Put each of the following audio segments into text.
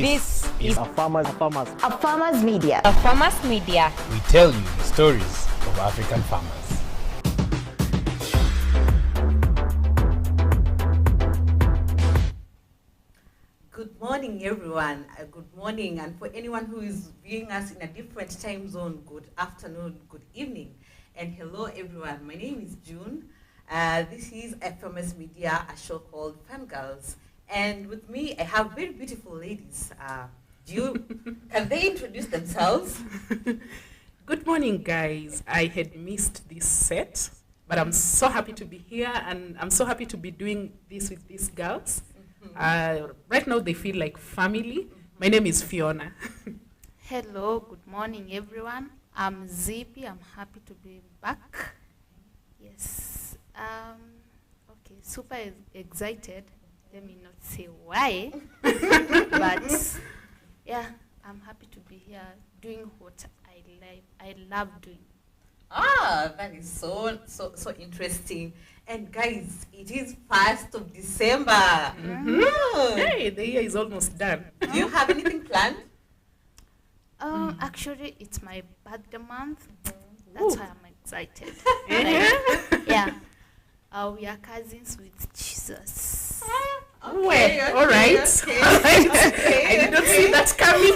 This is a farmer's media. A farmer's media. We tell you the stories of African farmers. Good morning, everyone. Good morning, and for anyone who is viewing us in a different time zone, good afternoon, good evening, and hello, everyone. My name is June. This is a famous media, a show called Fun Girls, and with me, I have very beautiful ladies. Can they introduce themselves? Good morning, guys. I had missed this set, but I'm so happy to be here, and I'm so happy to be doing this with these girls. Right now, they feel like family. My name is Fiona. Hello, good morning, everyone. I'm Zippy. I'm happy to be back. Yes. Okay, super excited. Let me not say why, but yeah, I'm happy to be here doing what I love doing. That is so interesting. And guys, it is 1st of December. Mm-hmm. Hey, the year is almost done. Do you have anything planned? Actually, it's my birthday month. That's Ooh. why I'm excited. Yeah. We are cousins with Jesus. Okay, All right. okay. I did not see that coming.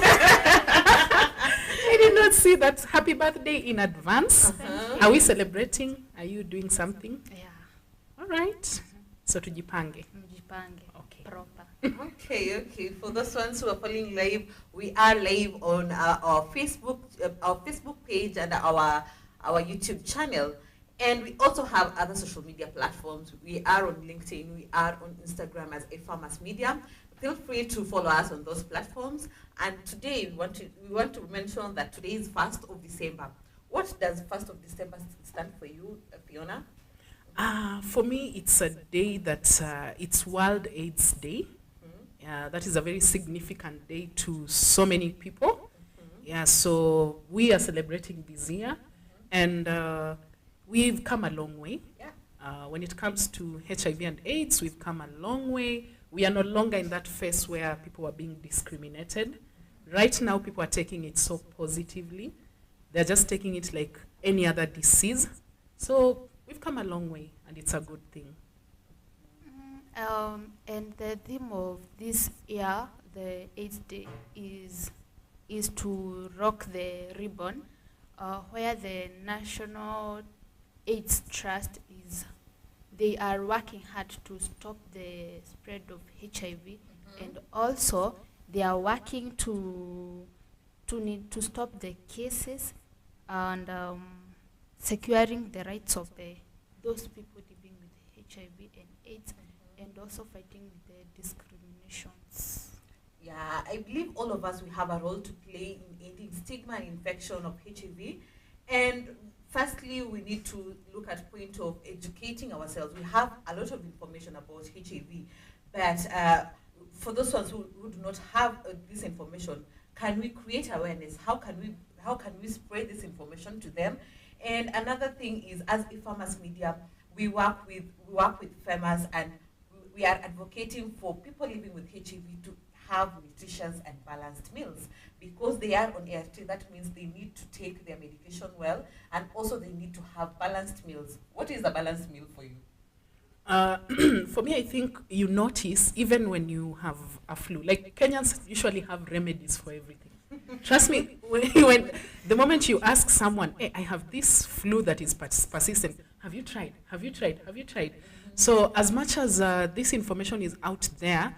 I did not see that. Happy birthday in advance. Are we celebrating? Are you doing something? Yeah. All right. So tujipange. Mjipange. Okay. Proper. Okay. For those ones who are following live, we are live on our Facebook page and our YouTube channel. And we also have other social media platforms. We are on LinkedIn. We are on Instagram as A Farmers Media. Feel free to follow us on those platforms. And today we want to mention that today is 1st of December. What does 1st of December stand for you, Fiona? For me, it's a day that it's World AIDS Day. That is a very significant day to so many people. Yeah, so we are celebrating this year, and we've come a long way. Yeah. When it comes to HIV and AIDS, we've come a long way. We are no longer in that phase where people are being discriminated. Right now, people are taking it so positively. They're just taking it like any other disease. So we've come a long way, and it's a good thing. And the theme of this year, the 8th day, is to rock the ribbon, where the National AIDS Trust is. They are working hard to stop the spread of HIV, and also they are working to stop the cases and securing the rights of those people living with HIV and AIDS, and also fighting the discriminations. Yeah, I believe all of us, we have a role to play in ending stigma and infection of HIV. And firstly, we need to look at point of educating ourselves. We have a lot of information about HIV, but for those ones who do not have this information, can we create awareness? How can we spread this information to them? And another thing is, as a farmers media, we work with farmers, and we are advocating for people living with HIV to have nutritious and balanced meals, because they are on ART. That means they need to take their medication well, and also they need to have balanced meals. What is a balanced meal for you? For me, I think you notice even when you have a flu, like Kenyans usually have remedies for everything. Trust me, when the moment you ask someone, hey, I have this flu that is persistent, have you tried? Have you tried? Have you tried? So as much as this information is out there,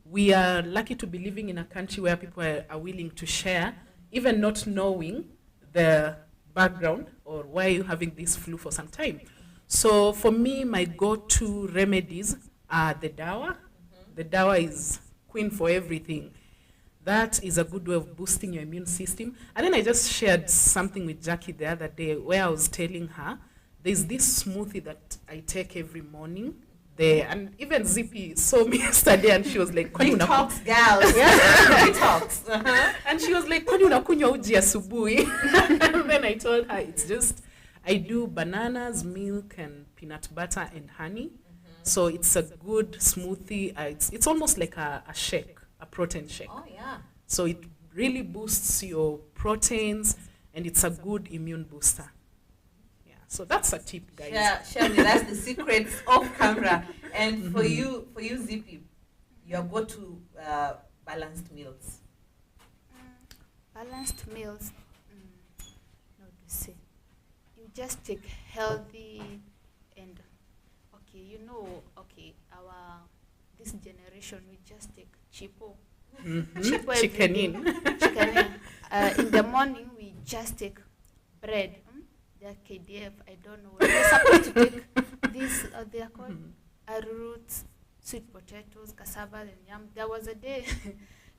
we are lucky to be living in a country where people are willing to share, even not knowing the background or why you're having this flu for some time. So for me, my go-to remedies are the dawa. The dawa is queen for everything. That is a good way of boosting your immune system. And then I just shared something with Jackie the other day where I was telling her, there's this smoothie that I take every morning. And even Zippy saw me yesterday, and she was like, Detox, gals. Yeah. Detox. And she was like, kwani unakunywa uji asubuhi? And then I told her, it's just, I do bananas, milk, and peanut butter and honey. So it's a good smoothie. It's almost like a shake, a protein shake. Oh, yeah. So it really boosts your proteins, and it's a good immune booster. Yeah, so that's a tip, guys. Share with us the secrets off camera. And for you, Zippy, your go-to balanced meals. Balanced meals, how to say, you just take healthy and our this generation we just take cheapo. Cheapo Chicken every in. day. Chicken in. In the morning we just take bread. The KDF, I don't know. We're supposed to take these. They are called arrowroots, sweet potatoes, cassava, and yam. There was a day.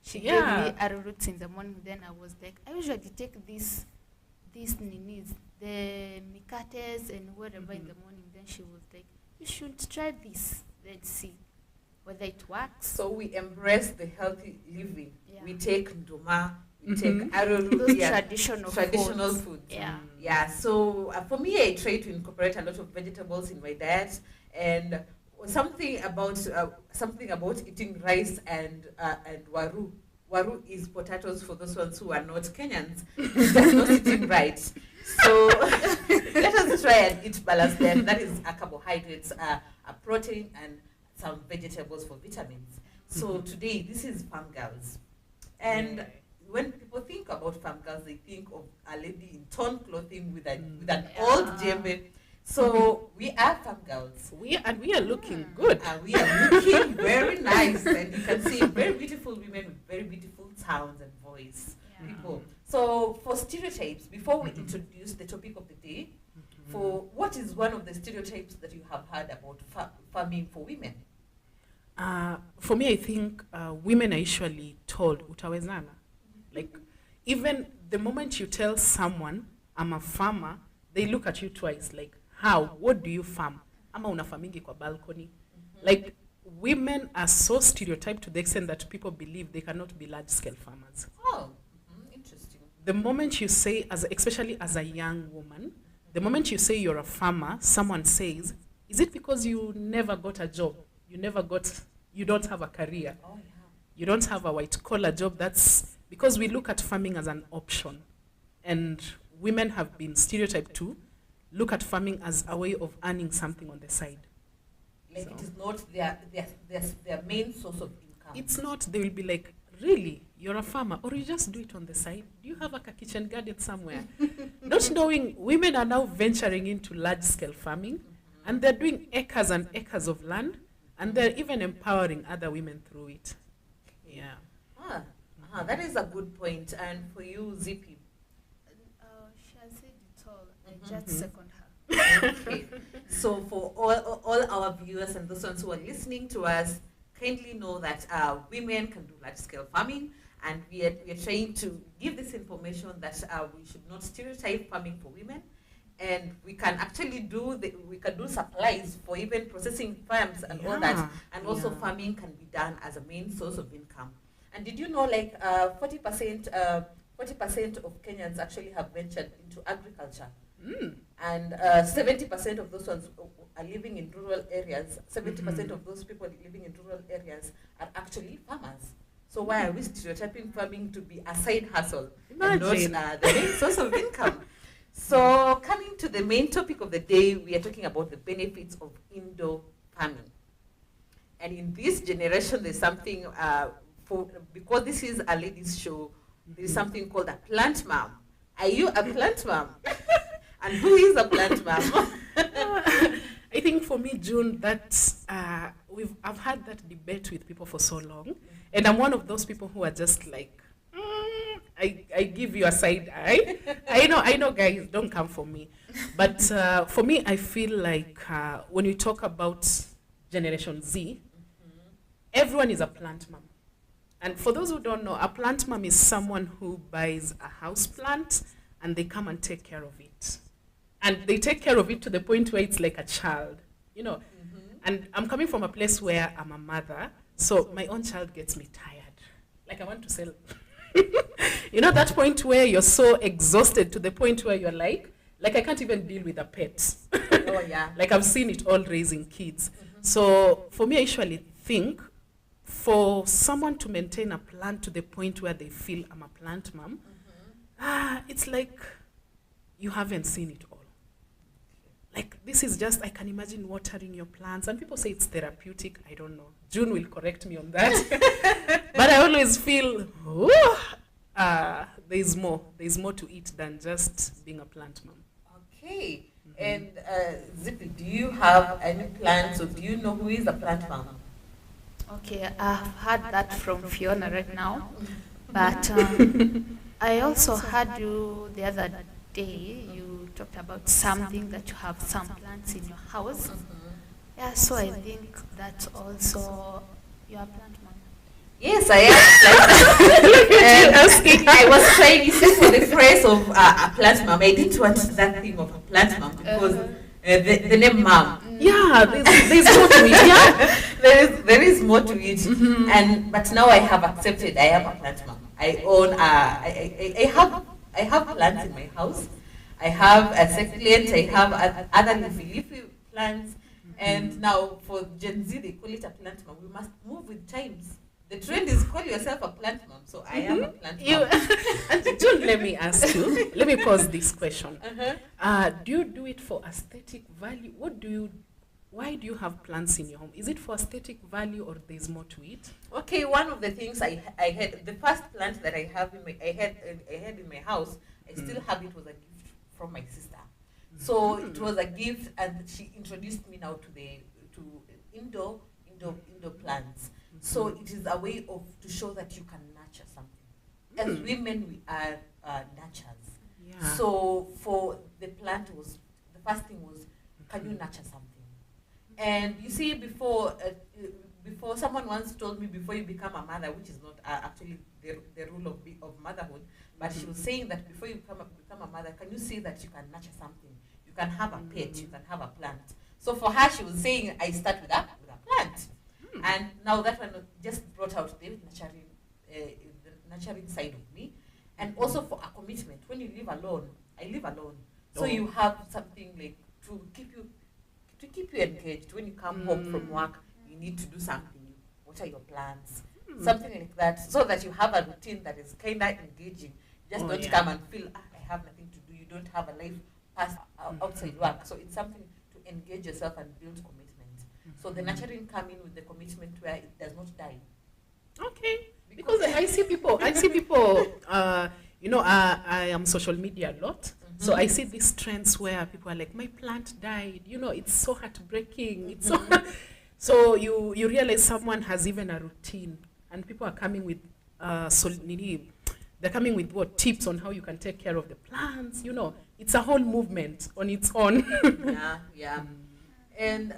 She gave me arrowroots in the morning. Then I was like, I usually take these ninis, the mikates and whatever in the morning. Then she was like, you should try this. Let's see whether it works. So we embrace the healthy living. Yeah. We take nduma, we take arrowroot, Those traditional foods. Yeah. Yeah. So for me, I try to incorporate a lot of vegetables in my diet, and something about eating rice and waru. Waru is potatoes for those ones who are not Kenyans. They're not eating right. So let us try and eat balanced then. That is a carbohydrates, a protein, and some vegetables for vitamins. So today, this is farm girls. And when people think about farm girls, they think of a lady in torn clothing with an old djembe. So we are farm girls. We are looking good. And we are looking very nice. And you can see very beautiful women with very beautiful sounds and voice. People. So for stereotypes, before we introduce the topic of the day, for what is one of the stereotypes that you have heard about farming for women? For me, I think women are usually told, utawezana. Like, even the moment you tell someone, I'm a farmer, they look at you twice, like, how? What do you farm? Ama unafarmingi kwa balcony. Like, women are so stereotyped to the extent that people believe they cannot be large-scale farmers. Oh, interesting. The moment you say, especially as a young woman, the moment you say you're a farmer, someone says, is it because you never got a job? You don't have a career. Oh, yeah. You don't have a white-collar job. That's because we look at farming as an option. And women have been stereotyped to look at farming as a way of earning something on the side. Like it is not their main source of income. It's not. They will be like, really? You're a farmer? Or you just do it on the side? Do you have like a kitchen garden somewhere? Not knowing women are now venturing into large-scale farming, and they're doing acres and acres of land, and they're even empowering other women through it. Yeah. That is a good point. And for you, Zippy? She has said it all. I just second her. Okay. So for all our viewers and those ones who are listening to us, kindly know that women can do large-scale farming, and we are trying to give this information that we should not stereotype farming for women, and we can actually do supplies for even processing farms and all that, and also farming can be done as a main source of income. And did you know, like 40% of Kenyans actually have ventured into agriculture, and 70% of those ones are living in rural areas. 70% of those people living in rural areas are actually farmers. So why are we stereotyping farming to be a side hustle and not the main source of income? So coming to the main topic of the day, we are talking about the benefits of indoor farming. And in this generation, there's something, because this is a ladies' show, there is something called a plant mom. Are you a plant mom? And who is a plant mom? I think for me, June, that's I've had that debate with people for so long, and I'm one of those people who are just like, I give you a side eye. I know, guys, don't come for me. But for me, I feel like when you talk about Generation Z, everyone is a plant mom. And for those who don't know, a plant mom is someone who buys a house plant and they come and take care of it. And they take care of it to the point where it's like a child, you know. And I'm coming from a place where I'm a mother, so my own child gets me tired. Like I want to sell. You know, that point where you're so exhausted to the point where you're like I can't even deal with a pet. Oh, yeah. Like I've seen it all raising kids. So for me, I usually think for someone to maintain a plant to the point where they feel I'm a plant mom, it's like you haven't seen it all. Like, this is just, I can imagine watering your plants, and people say it's therapeutic. I don't know. June will correct me on that. But I always feel, there's more. There's more to it than just being a plant mom. Okay. And Zippy, do you have any plants, or do you know who is a plant mom? Okay, I've heard that from Fiona right now, but I also heard you the other day, you talked about something that you have some plants in your house. Yeah, so I think that's also your plant mom. Yes, I am. I was trying, you said for the phrase of a plant mom, I didn't want that thing of a plant mom because the name mom. Yeah, there's more to it. Yeah, there is more to it, but now I have accepted I am a plant mom. I own I have plants in my house. I have a succulent. I have other leafy plants, and now for Gen Z they call it a plant mom. We must move with times. The trend is call yourself a plant mom, so I am a plant mom. And June, let me ask you. Let me pose this question. Do you do it for aesthetic value? Why do you have plants in your home? Is it for aesthetic value, or there's more to it? Okay, one of the things I had, the first plant that I had in my house, I still have it, was a gift from my sister. So it was a gift, and she introduced me now to indoor plants. So it is a way to show that you can nurture something. As women, we are nurturers. Yeah. So for the plant, the first thing was, can you nurture something? And you see, before someone once told me, before you become a mother, which is not actually the rule of motherhood, but she was saying that before you become a mother, can you see that you can nurture something? You can have a pet, you can have a plant. So for her, she was saying, I start with a plant. And now that one just brought out the nurturing side of me. And also for a commitment. When you live alone, I live alone. So you have something like to keep you engaged. When you come home from work, you need to do something. What are your plans? Something like that. So that you have a routine that is kind of engaging. Just don't come and feel, I have nothing to do. You don't have a life past outside work. So it's something to engage yourself and build commitment. So the nurturing come in with the commitment where it does not die. Okay. Because I see people, I am social media a lot. So I see these trends where people are like, my plant died. It's so heartbreaking. It's so you realize someone has even a routine, and people are coming with they're coming with tips on how you can take care of the plants. It's a whole movement on its own. Yeah. And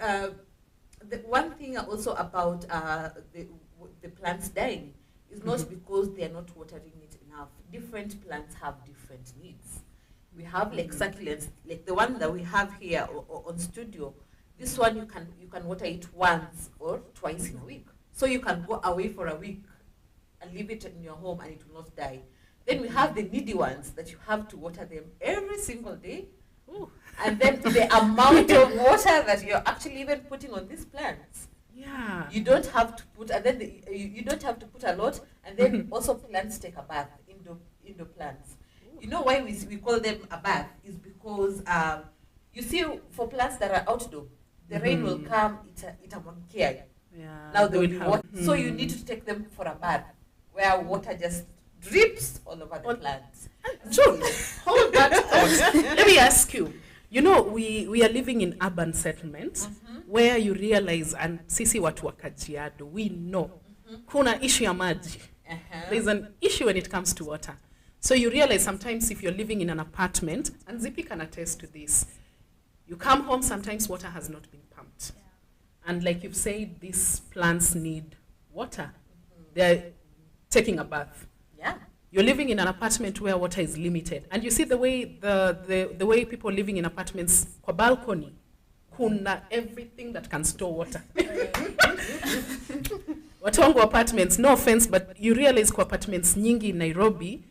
the one thing also about the plants dying is not because they are not watering it enough. Different plants have different needs. We have like succulents, like the one that we have here on studio. This one you can water it once or twice in a week. So you can go away for a week and leave it in your home and it will not die. Then we have the needy ones that you have to water them every single day. Ooh. And then the amount of water that you're actually even putting on these plants. Yeah. You don't have to put, and then you don't have to put a lot. And then also plants take a bath, indoor plants. Ooh. You know why we call them a bath is because you see, for plants that are outdoor, the rain will come, it won't care. Yeah. Now they will water. So you need to take them for a bath where water just drips all over the plants. June, hold that thought. Let me ask you. We are living in urban settlements where you realize, and sisi watu wa Kajiado, we know kuna issue ya maji. There's an issue when it comes to water. So you realize sometimes if you're living in an apartment, and Zippy can attest to this, you come home, sometimes water has not been pumped. Yeah. And like you've said, these plants need water. They're taking a bath. Yeah. You're living in an apartment where water is limited, and you see the way the way people living in apartments, kwa balcony, kuna everything that can store water. Watongo apartments, no offense, but you realize kwa apartments nyingi in Nairobi,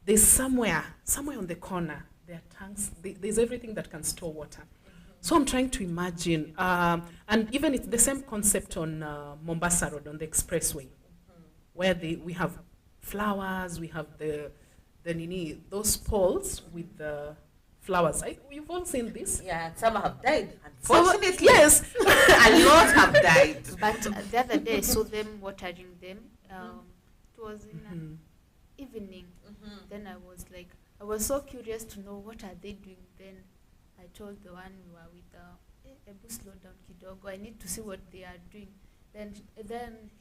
there's somewhere on the corner, there are tanks, there's everything that can store water. So I'm trying to imagine, and even it's the same concept on Mombasa Road on the expressway, where we have flowers, we have those poles with the flowers. You've all seen this? Yeah, some have died. Unfortunately, yes, a lot have died. But the other day I saw them watering them. It was in an evening. Then I was so curious to know what are they doing. Then I told the one we were with, Ebu, slow down kidogo. I need to see what they are doing. Then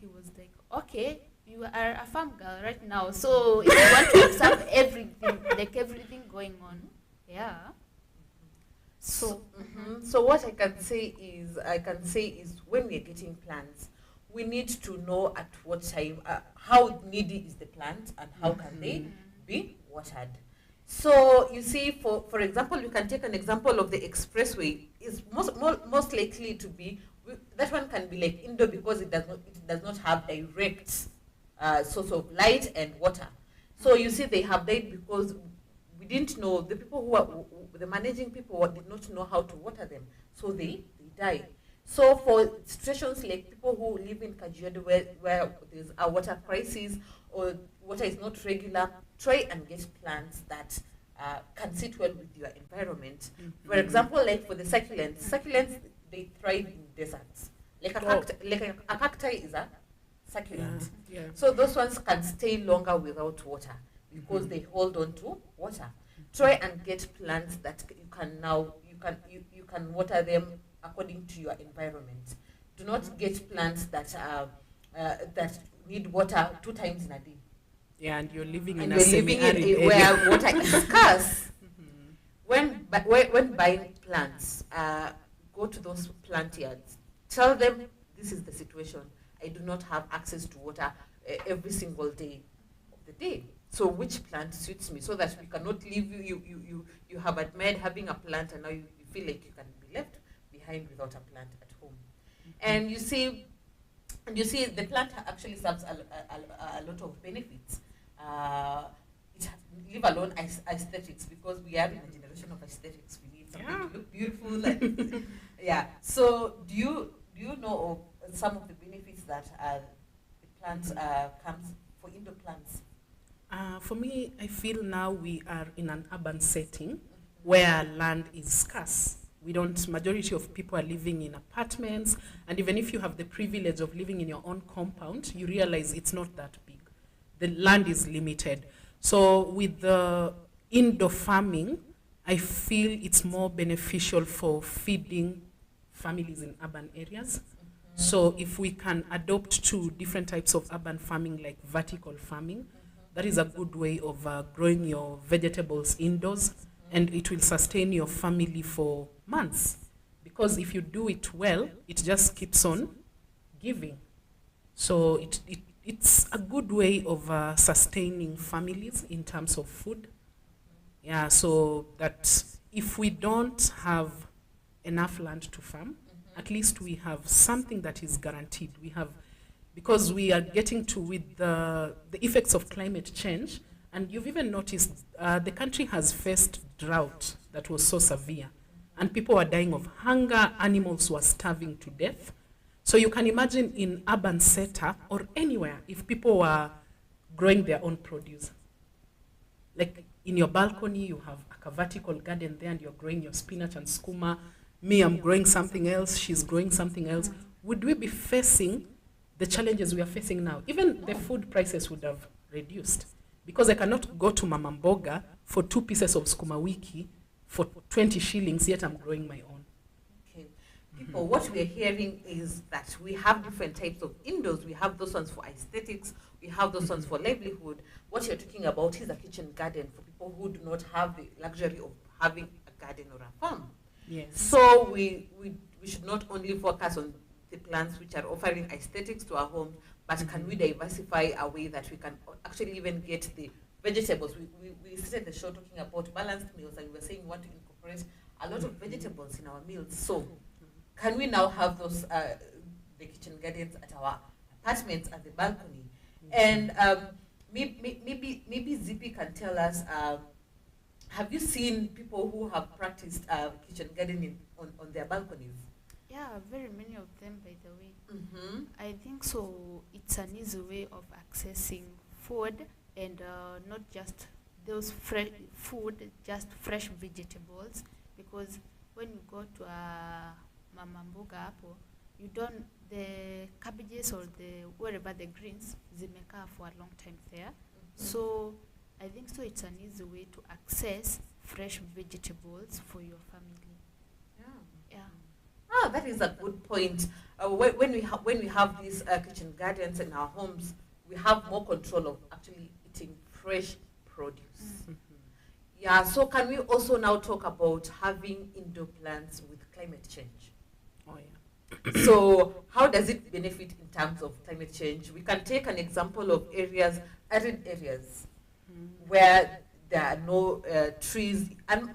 he was like, okay, you are a farm girl right now, so if you want to observe everything going on, yeah. So So what I can say is when we're getting plants, we need to know at what time, how needy is the plant and how can they be watered. So you see, for example, you can take an example of the expressway. Is most likely to be that one can be like indoor because it does not have direct source of light and water. So you see, they have died because we didn't know, the people the managing people did not know how to water them, so they die. So for situations like people who live in Kajiado where there's a water crisis or water is not regular, try and get plants that can sit well with your environment. For example, like for the succulents, they thrive in deserts. Like a cacti is a succulent. Yeah. So those ones can stay longer without water because they hold on to water. Try and get plants that you can water them according to your environment. Do not get plants that need water 2 times in a day. Yeah, and you're living And in you're a living semi-arid in area. where water is scarce. When buying plants, go to those plant yards. Tell them this is the situation. I do not have access to water every single day of the day. So which plant suits me, so that we cannot leave you have admired having a plant and now you feel like you can be left behind without a plant at home. And you see the plant actually serves a lot of benefits. Leave alone aesthetics, because we are in a generation of aesthetics. We need something to look beautiful. And yeah. So do you know of some of the benefits that the plants comes for indoor plants? For me, I feel now we are in an urban setting where land is scarce. Majority of people are living in apartments, and even if you have the privilege of living in your own compound, you realize it's not that big. The land is limited. So with the indoor farming, I feel it's more beneficial for feeding families in urban areas. So if we can adopt to different types of urban farming, like vertical farming, that is a good way of growing your vegetables indoors, and it will sustain your family for months. Because if you do it well, it just keeps on giving. So it's a good way of sustaining families in terms of food. Yeah, so that if we don't have enough land to farm, at least we have something that is guaranteed. We have, because we are getting to with the effects of climate change, and you've even noticed the country has faced drought that was so severe, and people were dying of hunger, animals were starving to death. So you can imagine in urban setup or anywhere, if people were growing their own produce. Like in your balcony, you have a vertical garden there and you're growing your spinach and skuma. Me, I'm growing something else, she's growing something else. Would we be facing the challenges we are facing now? Even the food prices would have reduced, because I cannot go to Mama Mboga for 2 pieces of skuma wiki for 20 shillings, yet I'm growing my own. Okay. People, what we're hearing is that we have different types of indoors. We have those ones for aesthetics, we have those ones for livelihood. What you're talking about is a kitchen garden for people who do not have the luxury of having a garden or a farm. Yes. So we should not only focus on the plants which are offering aesthetics to our homes, but can we diversify a way that we can actually even get the vegetables? We started the show talking about balanced meals, and we were saying we want to incorporate a lot of vegetables in our meals. So can we now have those the kitchen gardens at our apartments, at the balcony? And maybe Zippy can tell us, have you seen people who have practiced kitchen gardening on their balconies? Yeah, very many of them, by the way. Mm-hmm. I think so. It's an easy way of accessing food, and not just those fresh food, just fresh vegetables. Because when you go to a mama mboga hapo, you don't the cabbages or the wherever the greens zimekaa for a long time there. So I think so. It's an easy way to access fresh vegetables for your family. Yeah. Yeah. Ah, that is a good point. When we have these kitchen gardens in our homes, we have more control of actually eating fresh produce. Yeah. So can we also now talk about having indoor plants with climate change? Oh, yeah. So how does it benefit in terms of climate change? We can take an example of arid areas, where there are no trees, and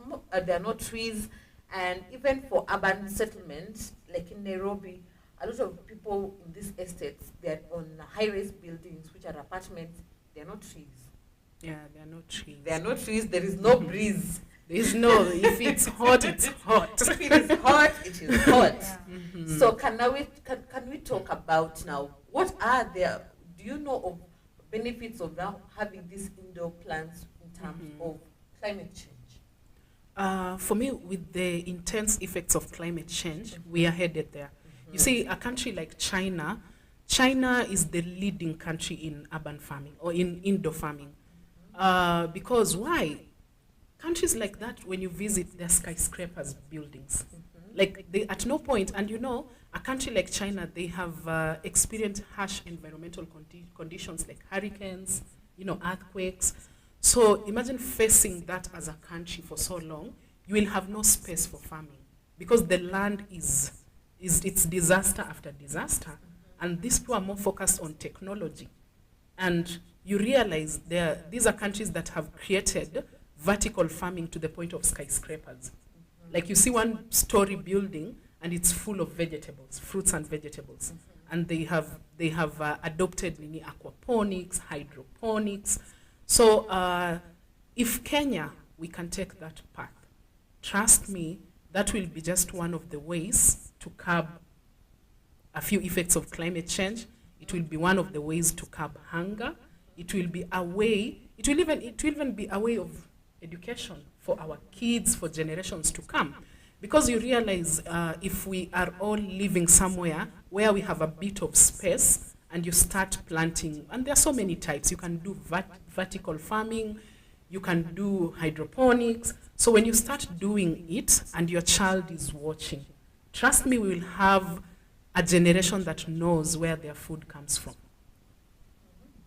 there are no trees, and even for urban settlements, like in Nairobi, a lot of people in these estates, they're on high-rise buildings, which are apartments. There are no trees. Yeah, there are no trees. There are no trees. There is no breeze. There is no, if it's hot, it's hot. If it is hot, it is hot. Yeah. So can we talk about now, what are the, do you know of benefits of now having these indoor plants in terms of climate change? For me, with the intense effects of climate change, we are headed there. You see, a country like China is the leading country in urban farming or in indoor farming. Because why? Countries like that, when you visit, they're skyscrapers buildings. Like they at no point, and you know, a country like China, they have experienced harsh environmental conditions like hurricanes, you know, earthquakes. So imagine facing that as a country for so long. You will have no space for farming because the land is it's disaster after disaster, and these people are more focused on technology. And you realize these are countries that have created vertical farming to the point of skyscrapers. Like you see one story building and it's full of vegetables, fruits and vegetables. And they have adopted mini aquaponics, hydroponics. So if Kenya, we can take that path, trust me, that will be just one of the ways to curb a few effects of climate change. It will be one of the ways to curb hunger. It will be a way, it will even be a way of education for our kids, for generations to come. Because you realize if we are all living somewhere where we have a bit of space and you start planting, and there are so many types. You can do vertical farming, you can do hydroponics. So when you start doing it and your child is watching, trust me, we will have a generation that knows where their food comes from.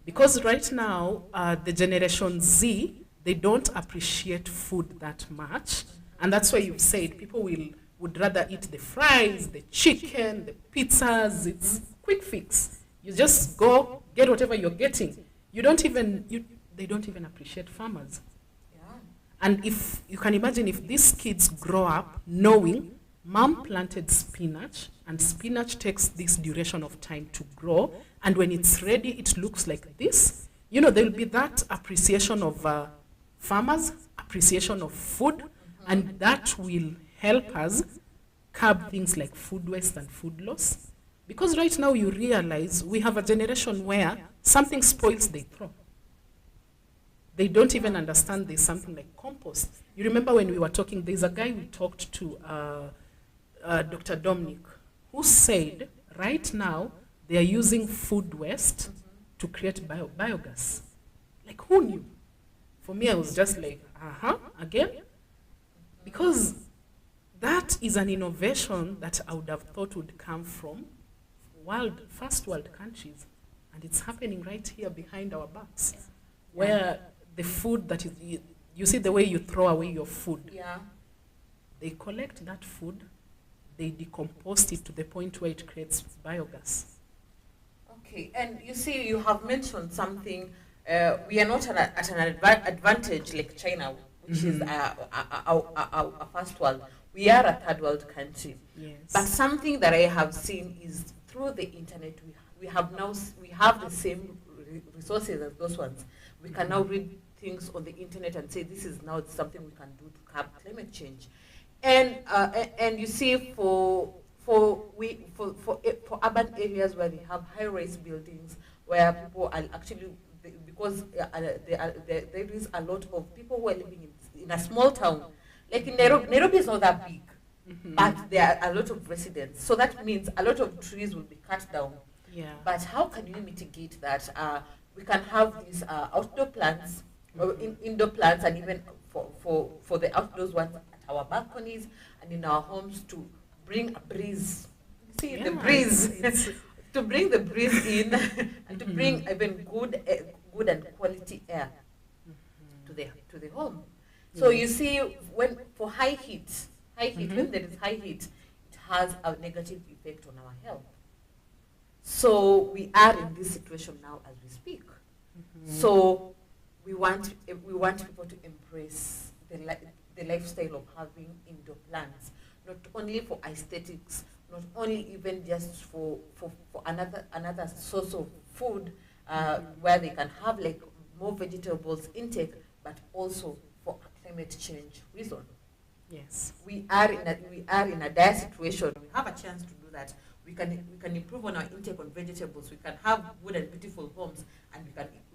Because right now, the Generation Z, they don't appreciate food that much. And that's why you've said people would rather eat the fries, the chicken, the pizzas. It's quick fix. You just go, get whatever you're getting. They don't even appreciate farmers. Yeah. And if you can imagine, if these kids grow up knowing mom planted spinach, and spinach takes this duration of time to grow, and when it's ready, it looks like this, you know, there'll be that appreciation of farmers, appreciation of food, and that will help us curb things like food waste and food loss. Because right now you realize we have a generation where something spoils, they throw. They don't even understand there's something like compost. You remember when we were talking, there's a guy we talked to, Dr. Dominic, who said right now they are using food waste to create biogas. Like, who knew? For me, I was just like, again? Because that is an innovation that I would have thought would come from first world countries. And it's happening right here behind our backs, where the food that is, you see the way you throw away your food. Yeah. They collect that food, they decompose it to the point where it creates biogas. Okay, and you see, you have mentioned something. We are not at an advantage like China, which is a first world. We are a third world country. Yes. But something that I have seen is through the internet, we have the same resources as those ones. We can now read things on the internet and say this is now something we can do to curb climate change. And you see, for urban areas where they have high-rise buildings, where people are actually, because there is a lot of people who are living in a small town, like in Nairobi. Nairobi is not that big, but there are a lot of residents. So that means a lot of trees will be cut down. Yeah. But how can you mitigate that? We can have these outdoor plants, or indoor plants, and even for the outdoors ones at our balconies and in our homes, to bring a breeze. See, the breeze. To bring the breeze in and to bring even good and quality air to the home. So you see, when for high heat, when there is high heat, it has a negative effect on our health. So we are in this situation now as we speak. So we want people to embrace the lifestyle of having indoor plants, not only for aesthetics, not only even just for another source of food, where they can have like more vegetables intake, but also for a climate change reason. Yes. We are in a dire situation. We have a chance to do that. We can improve on our intake on vegetables. We can have good and beautiful homes, and we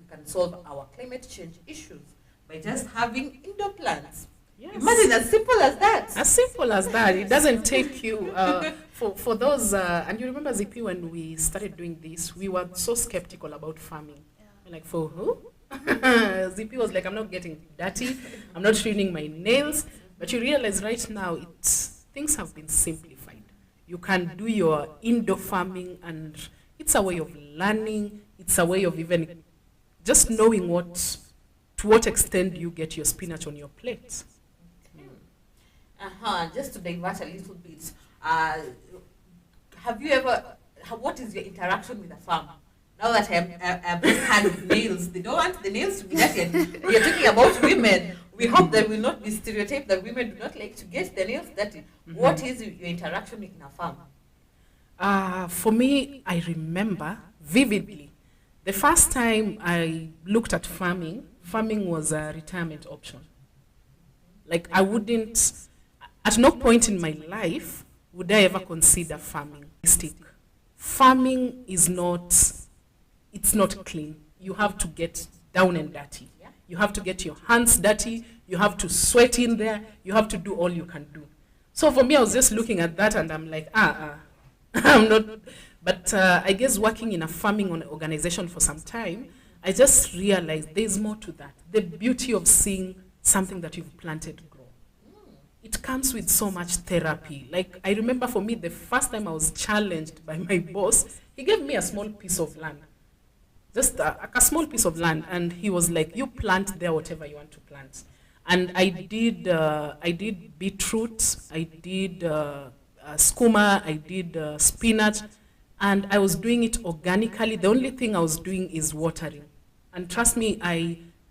can solve our climate change issues by just having indoor plants. Yes. Imagine, as simple as that. As simple as that. It doesn't take you for those. And you remember, ZP, when we started doing this, we were so skeptical about farming. We're like, for who? ZP was like, I'm not getting dirty. I'm not ruining my nails. But you realize right now, things have been simplified. You can do your indoor farming, and it's a way of learning. It's a way of even just knowing to what extent you get your spinach on your plate. Just to divert a little bit, what is your interaction with the farm? Now that I'm hand with nails, they don't want the nails to be dirty. We are talking about women. We hope that will not be stereotyped that women do not like to get their nails dirty. What is your interaction in a farm? For me, I remember vividly the first time I looked at farming was a retirement option. Like, I wouldn't, at no point in my life would I ever consider farming. Farming is it's not clean. You have to get down and dirty. You have to get your hands dirty. You have to sweat in there. You have to do all you can do. So for me, I was just looking at that and I'm like, I'm not. But I guess working in a farming organization for some time, I just realized there's more to that. The beauty of seeing something that you've planted grow. It comes with so much therapy. Like, I remember for me, the first time I was challenged by my boss, he gave me a small piece of land. Just a small piece of land. And he was like, you plant there whatever you want to plant. And I did beetroot, I did skooma, I did spinach, and I was doing it organically. The only thing I was doing is watering. And trust me,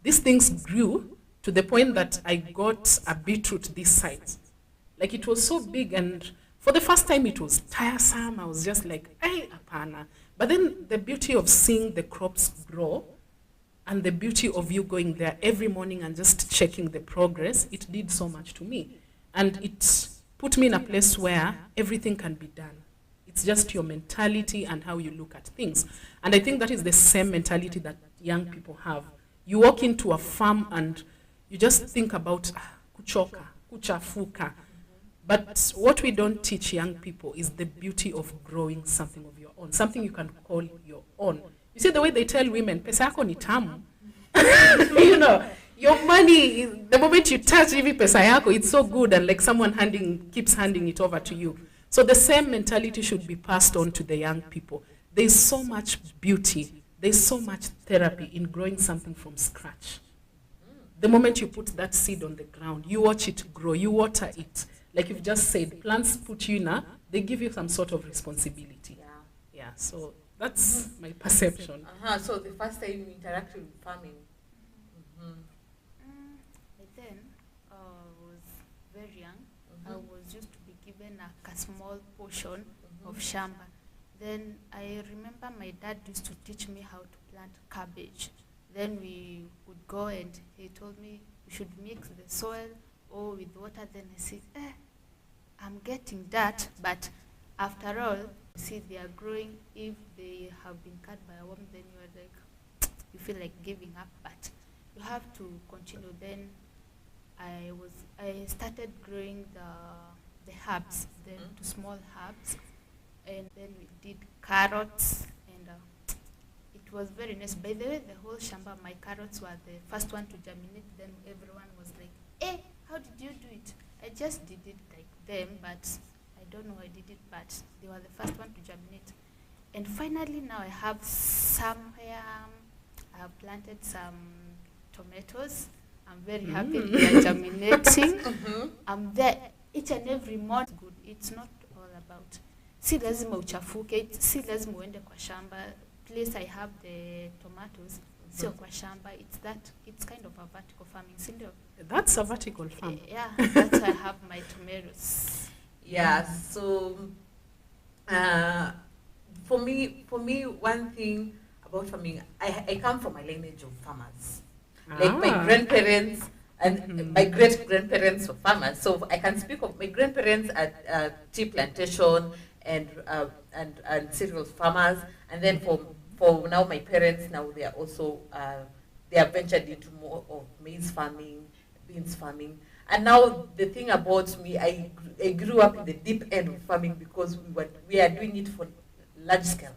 these things grew to the point that I got a beetroot this size. Like, it was so big, and for the first time it was tiresome. I was just like, hey, apana. But then the beauty of seeing the crops grow, and the beauty of you going there every morning and just checking the progress, it did so much to me. And it put me in a place where everything can be done. It's just your mentality and how you look at things. And I think that is the same mentality that young people have. You walk into a farm and you just think about kuchoka, kuchafuka. But what we don't teach young people is the beauty of growing something of your own, something you can call your own. You see the way they tell women, pesa yako ni tamu. You know, your money, the moment you touch hivi pesa yako, it's so good, and like someone keeps handing it over to you. So the same mentality should be passed on to the young people. There's so much beauty, there's so much therapy in growing something from scratch. The moment you put that seed on the ground, you watch it grow, you water it. Like you've just said, plants put you in they give you some sort of responsibility. Yeah, so that's my perception. So the first time you interacted with farming? But then, I was very young. I was used to be given a small portion of shamba. Then I remember my dad used to teach me how to plant cabbage. Then we would go and he told me we should mix the soil or with water. Then I said, I'm getting that, but after all, see they are growing. If they have been cut by a worm, then you are like, you feel like giving up, but you have to continue. Then I started growing the herbs, then to small herbs, and then we did carrots, and it was very nice. By the way, the whole shamba, my carrots were the first one to germinate. Then everyone was like, "Hey, how did you do it?" I just did it like them, but I don't know how I did it, but they were the first one to germinate. And finally, now I have somewhere, I have planted some tomatoes. I'm very happy they are germinating. I'm there each and every month. Good. It's not all about. Si lazima uchafuke, si lazima uende kwa shamba. Place I have the tomatoes, sio kwa shamba. It's kind of a vertical farming. Sindio? That's a vertical farm. Yeah, that's why I have my tomatoes. Yeah, so for me, one thing about farming, I come from a lineage of farmers. Like my grandparents and my great-grandparents were farmers. So I can speak of my grandparents at tea plantation and cereal farmers. And then for now, my parents, now they are also, they have ventured into more of maize farming, beans farming. And now the thing about me, I grew up in the deep end of farming because we are doing it for large scale.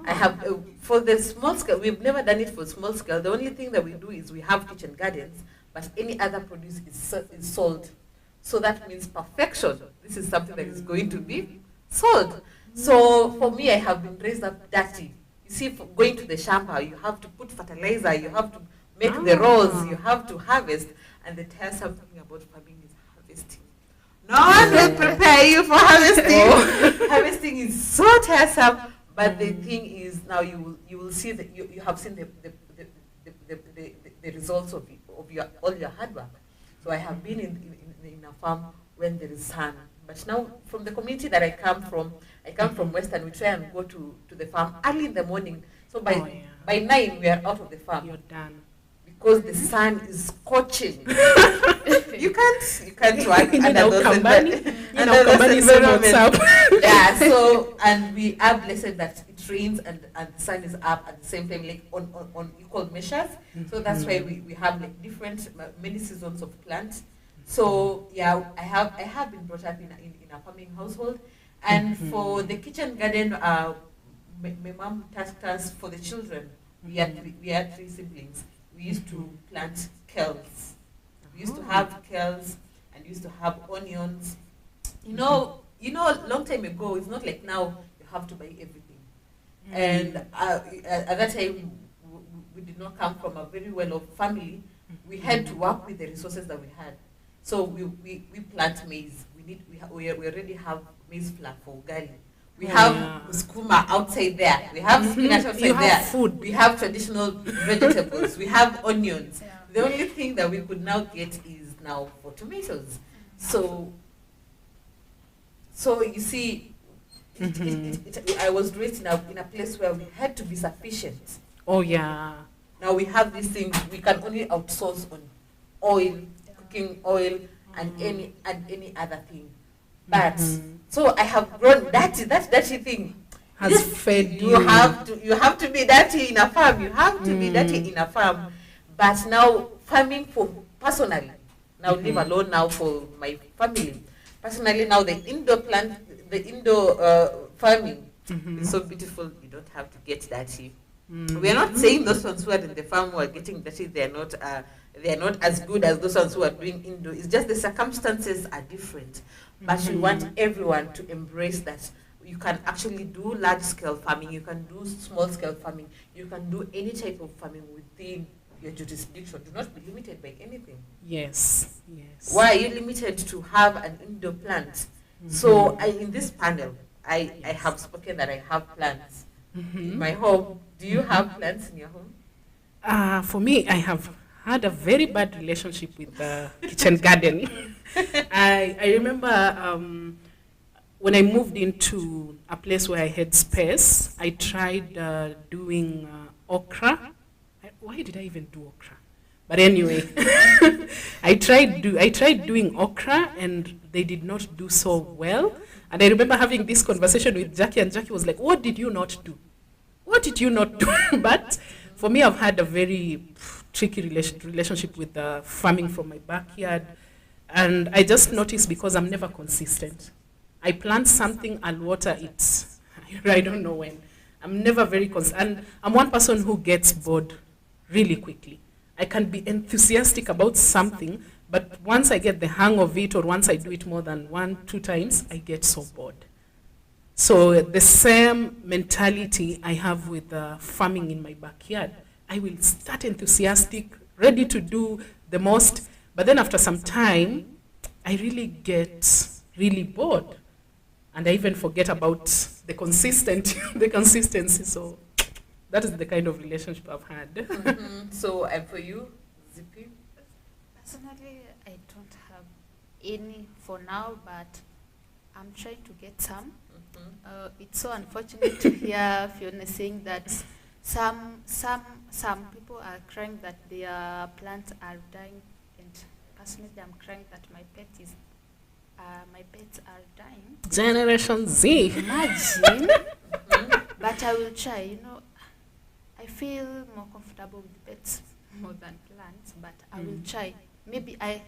I have, for the small scale, we've never done it for small scale. The only thing that we do is we have kitchen gardens, but any other produce is sold. So that means perfection. This is something that is going to be sold. So for me, I have been raised up dirty. You see, for going to the shamba, you have to put fertilizer, you have to make the rows, you have to harvest. And the tiresome thing about farming is harvesting. No one will prepare you for harvesting. Harvesting is so tiresome. But the thing is, now you will see that you have seen the results of all your hard work. So I have been in a farm when there is sun. But now from the community that I come from Western, we try and go to the farm early in the morning. So by 9 we are out of the farm. You're done. Because the sun is scorching. you can't work under those environments. Yeah, so, and we are blessed that it rains and the sun is up at the same time, like on equal measures. So that's why we have like different, many seasons of plants. So yeah, I have been brought up in a farming household. And for the kitchen garden, my mom tasked us for the children. We had 3 siblings. We used to plant kales. We used to have kales and used to have onions. You know, a long time ago, it's not like now you have to buy everything. And at that time, we did not come from a very well-off family. We had to work with the resources that we had. So we plant maize. We already have maize flour for ugali. We have skuma outside there. We have spinach outside there. Food. We have traditional vegetables. We have onions. Yeah. The only thing that we could now get is now for tomatoes. So you see, I was raised in a place where we had to be sufficient. Oh yeah. Now we have these things. We can only outsource on oil, cooking oil, and any other thing. But so I have grown that dirty thing has fed you. You have to be dirty in a farm. You have to be dirty in a farm. But now farming for personally, now leave alone now for my family. Personally now the indoor farming is so beautiful. You don't have to get dirty. We are not saying those ones who are in the farm who are getting dirty, they are not as good as those ones who are doing indoor. It's just the circumstances are different. But we want everyone to embrace that you can actually do large-scale farming, you can do small-scale farming, you can do any type of farming within your jurisdiction. Do not be limited by anything. Yes. Why are you limited to have an indoor plant? So in this panel, I have spoken that I have plants in my home. Do you have plants in your home? For me, I have had a very bad relationship with the kitchen garden. I remember when I moved into a place where I had space, I tried doing okra. Why did I even do okra? But anyway, I tried doing okra, and they did not do so well. And I remember having this conversation with Jackie, and Jackie was like, "What did you not do? What did you not do?" But for me, I've had a very tricky relationship with farming from my backyard. And I just noticed because I'm never consistent. I plant something and water it. I don't know when. I'm never very consistent. And I'm one person who gets bored really quickly. I can be enthusiastic about something, but once I get the hang of it, or once I do it more than 1-2 times, I get so bored. So the same mentality I have with farming in my backyard. I will start enthusiastic, ready to do the most, but then after some time, I really get really bored. And I even forget about the consistency. So that is the kind of relationship I've had. Mm-hmm. So, and for you, Zippy? Personally, I don't have any for now, but I'm trying to get some. Mm-hmm. It's so unfortunate to hear Fiona saying that some people are crying that their plants are dying, and personally, I'm crying that my pets are dying. Generation Z. Imagine. But I will try. You know, I feel more comfortable with pets more than plants, but I will try. Maybe I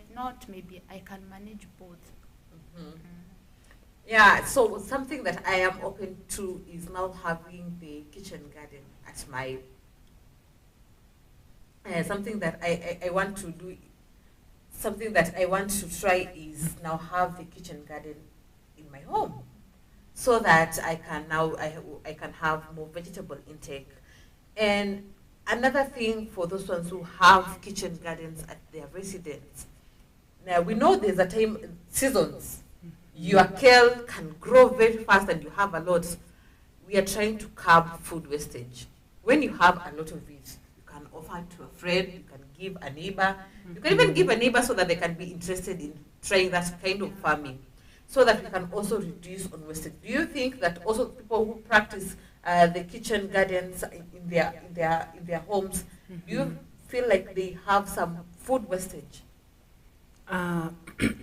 can manage both. Mm-hmm. Yeah, so something that I am open to is now having the kitchen garden at my, something that I want to do, something that I want to try is now have the kitchen garden in my home, so that I can now, I can have more vegetable intake. And another thing for those ones who have kitchen gardens at their residence, now we know there's a time, seasons. Your kale can grow very fast and you have a lot. We are trying to curb food wastage. When you have a lot of it, you can offer to a friend, you can give a neighbor. You can even give a neighbor so that they can be interested in trying that kind of farming, so that we can also reduce on wastage. Do you think that also people who practice the kitchen gardens in their homes, do you feel like they have some food wastage?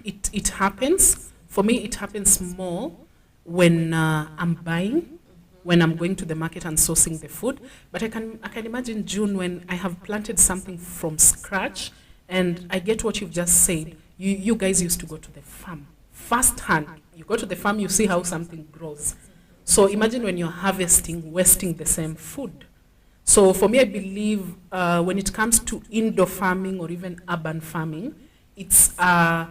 It happens. For me, it happens more when I'm buying, when I'm going to the market and sourcing the food. But I can imagine June when I have planted something from scratch, and I get what you've just said. You guys used to go to the farm first hand. You go to the farm, you see how something grows. So imagine when you're harvesting, wasting the same food. So for me, I believe when it comes to indoor farming or even urban farming, it's a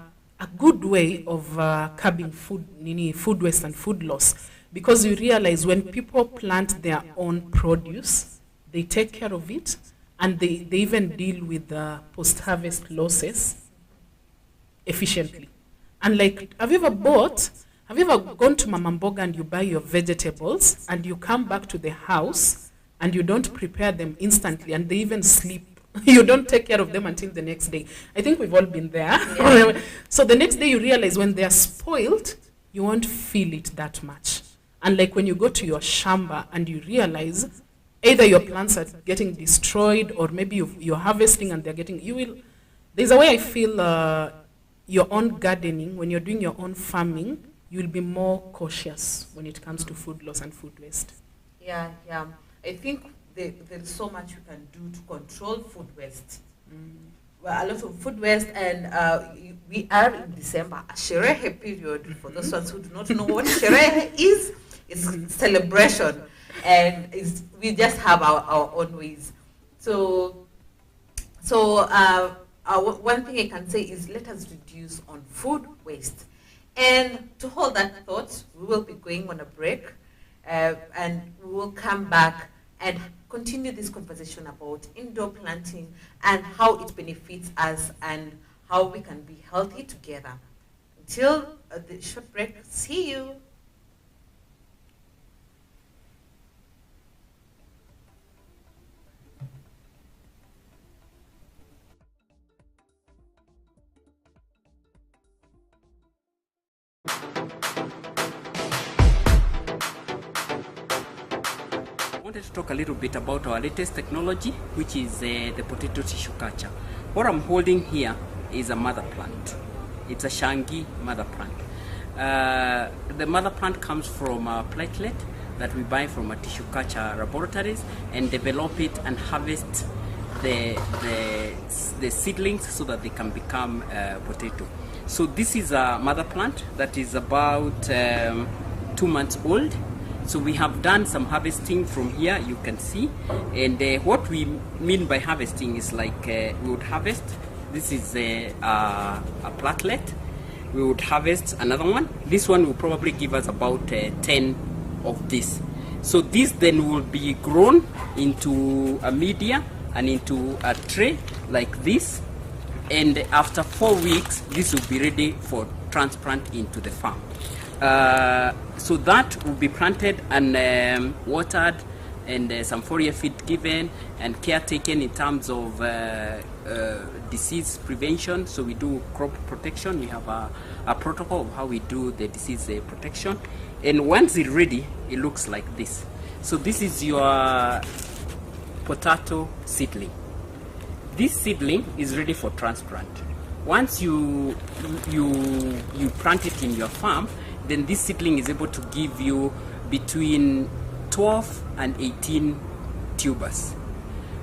good way of curbing food waste and food loss, because you realize when people plant their own produce, they take care of it, and they even deal with the post-harvest losses efficiently. And like, have you ever gone to Mama Mboga and you buy your vegetables and you come back to the house and you don't prepare them instantly and they even sleep? You don't take care of them until the next day. I think we've all been there. Yeah. So the next day you realize when they're spoiled, you won't feel it that much. And like when you go to your shamba and you realize either your plants are getting destroyed or maybe you're harvesting and they're getting, there's a way I feel your own gardening, when you're doing your own farming, you'll be more cautious when it comes to food loss and food waste. Yeah. I think there is so much we can do to control food waste. Well, a lot of food waste, and we are in December, a sherehe period. For those ones who do not know what sherehe is, it's celebration, and we just have our own ways. So one thing I can say is let us reduce on food waste. And to hold that thought, we will be going on a break, and we will come back and continue this conversation about indoor planting and how it benefits us and how we can be healthy together. Until the short break, see you. I wanted to talk a little bit about our latest technology, which is the potato tissue culture. What I'm holding here is a mother plant. It's a Shangi mother plant. The mother plant comes from a platelet that we buy from a tissue culture laboratories and develop it and harvest the seedlings so that they can become potato. So this is a mother plant that is about 2 months old. So we have done some harvesting from here, you can see. And what we mean by harvesting is like we would harvest. This is a platelet. We would harvest another one. This one will probably give us about 10 of this. So this then will be grown into a media and into a tray like this. And after 4 weeks, this will be ready for transplant into the farm. So that will be planted and watered, and some foliar feed given and care taken in terms of disease prevention. So we do crop protection. We have a protocol of how we do the disease protection. And once it's ready, it looks like this. So this is your potato seedling. This seedling is ready for transplant. Once you plant it in your farm, then this seedling is able to give you between 12 and 18 tubers.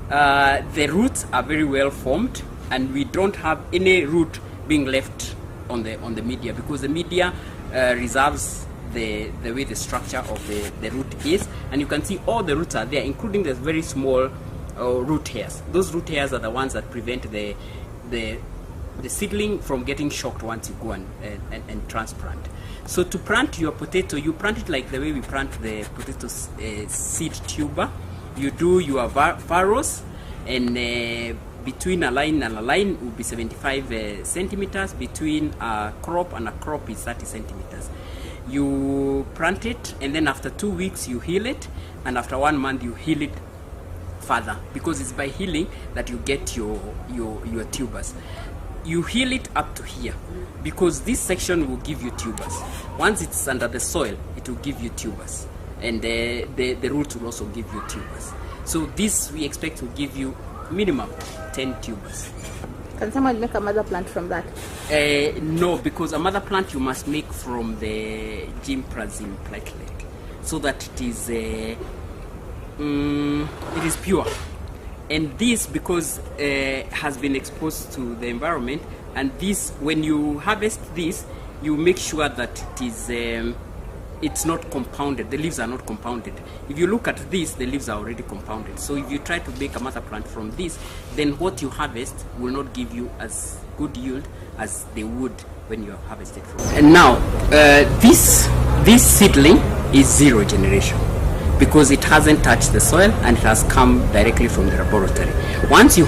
The roots are very well formed, and we don't have any root being left on the media, because the media reserves the way the structure of the root is, and you can see all the roots are there, including the very small root hairs. Those root hairs are the ones that prevent the seedling from getting shocked once you go and transplant. So to plant your potato, you plant it like the way we plant the potato seed tuber. You do your furrows, and between a line and a line will be 75 centimeters. Between a crop and a crop is 30 centimeters. You plant it, and then after 2 weeks you heal it, and after 1 month you heal it further, because it's by healing that you get your tubers. You heal it up to here, because this section will give you tubers. Once it's under the soil, it will give you tubers, and the roots will also give you tubers. So this we expect to give you minimum 10 tubers. Can someone make a mother plant from that? No, because a mother plant you must make from the Gimprazine platelet, so that it is pure. And this, because has been exposed to the environment, and this, when you harvest this, you make sure that it is it's not compounded. The leaves are not compounded. If you look at this, the leaves are already compounded. So if you try to make a mother plant from this, then what you harvest will not give you as good yield as they would when you have harvested from it. And now, this seedling is 0 generation, because it hasn't touched the soil and it has come directly from the laboratory. Once you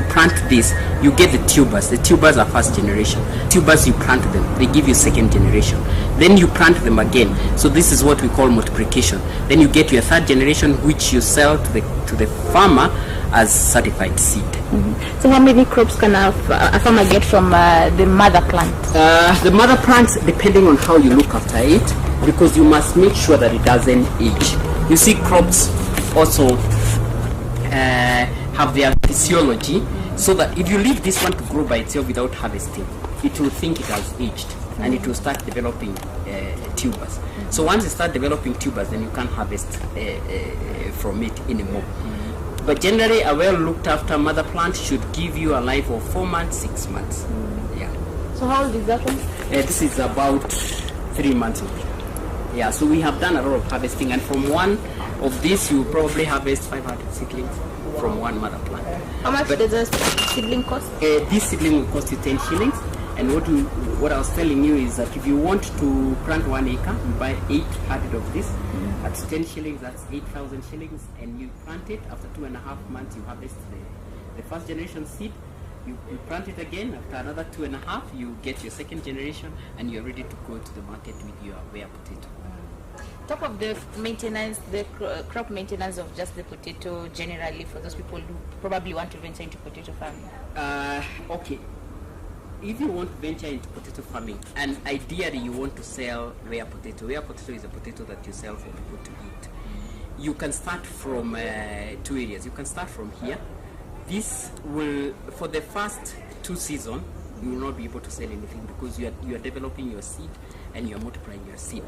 plant this, you get the tubers. The tubers are 1st generation. Tubers, you plant them, they give you 2nd generation. Then you plant them again. So this is what we call multiplication. Then you get your 3rd generation, which you sell to the farmer as certified seed. Mm-hmm. So how many crops can a farmer get from the mother plant? The mother plant, depending on how you look after it, because you must make sure that it doesn't age. You see, crops also have their physiology, so that if you leave this one to grow by itself without harvesting, it will think it has aged, and it will start developing tubers. So once it starts developing tubers, then you can't harvest from it anymore. But generally, a well looked after mother plant should give you a life of 4 months, 6 months. Yeah. So how old is that one? This is about 3 months old. Yeah, so we have done a lot of harvesting, and from one of these you probably harvest 500 seedlings from one mother plant. How much does a seedling cost? This seedling will cost you 10 shillings. And what I was telling you is that if you want to plant 1 acre, you buy 800 of this. That's 10 shillings, that's 8,000 shillings. And you plant it, after 2.5 months, you harvest the 1st generation seed. You plant it again, after another 2.5, you get your 2nd generation, and you're ready to go to the market with your rare potato. Talk of the maintenance, the crop maintenance of just the potato generally, for those people who probably want to venture into potato farming. Okay. If you want to venture into potato farming, and ideally you want to sell rare potato is a potato that you sell for people to eat. You can start from 2 areas. You can start from here, this will, for the first 2 seasons, you will not be able to sell anything because you are developing your seed and you are multiplying your seed,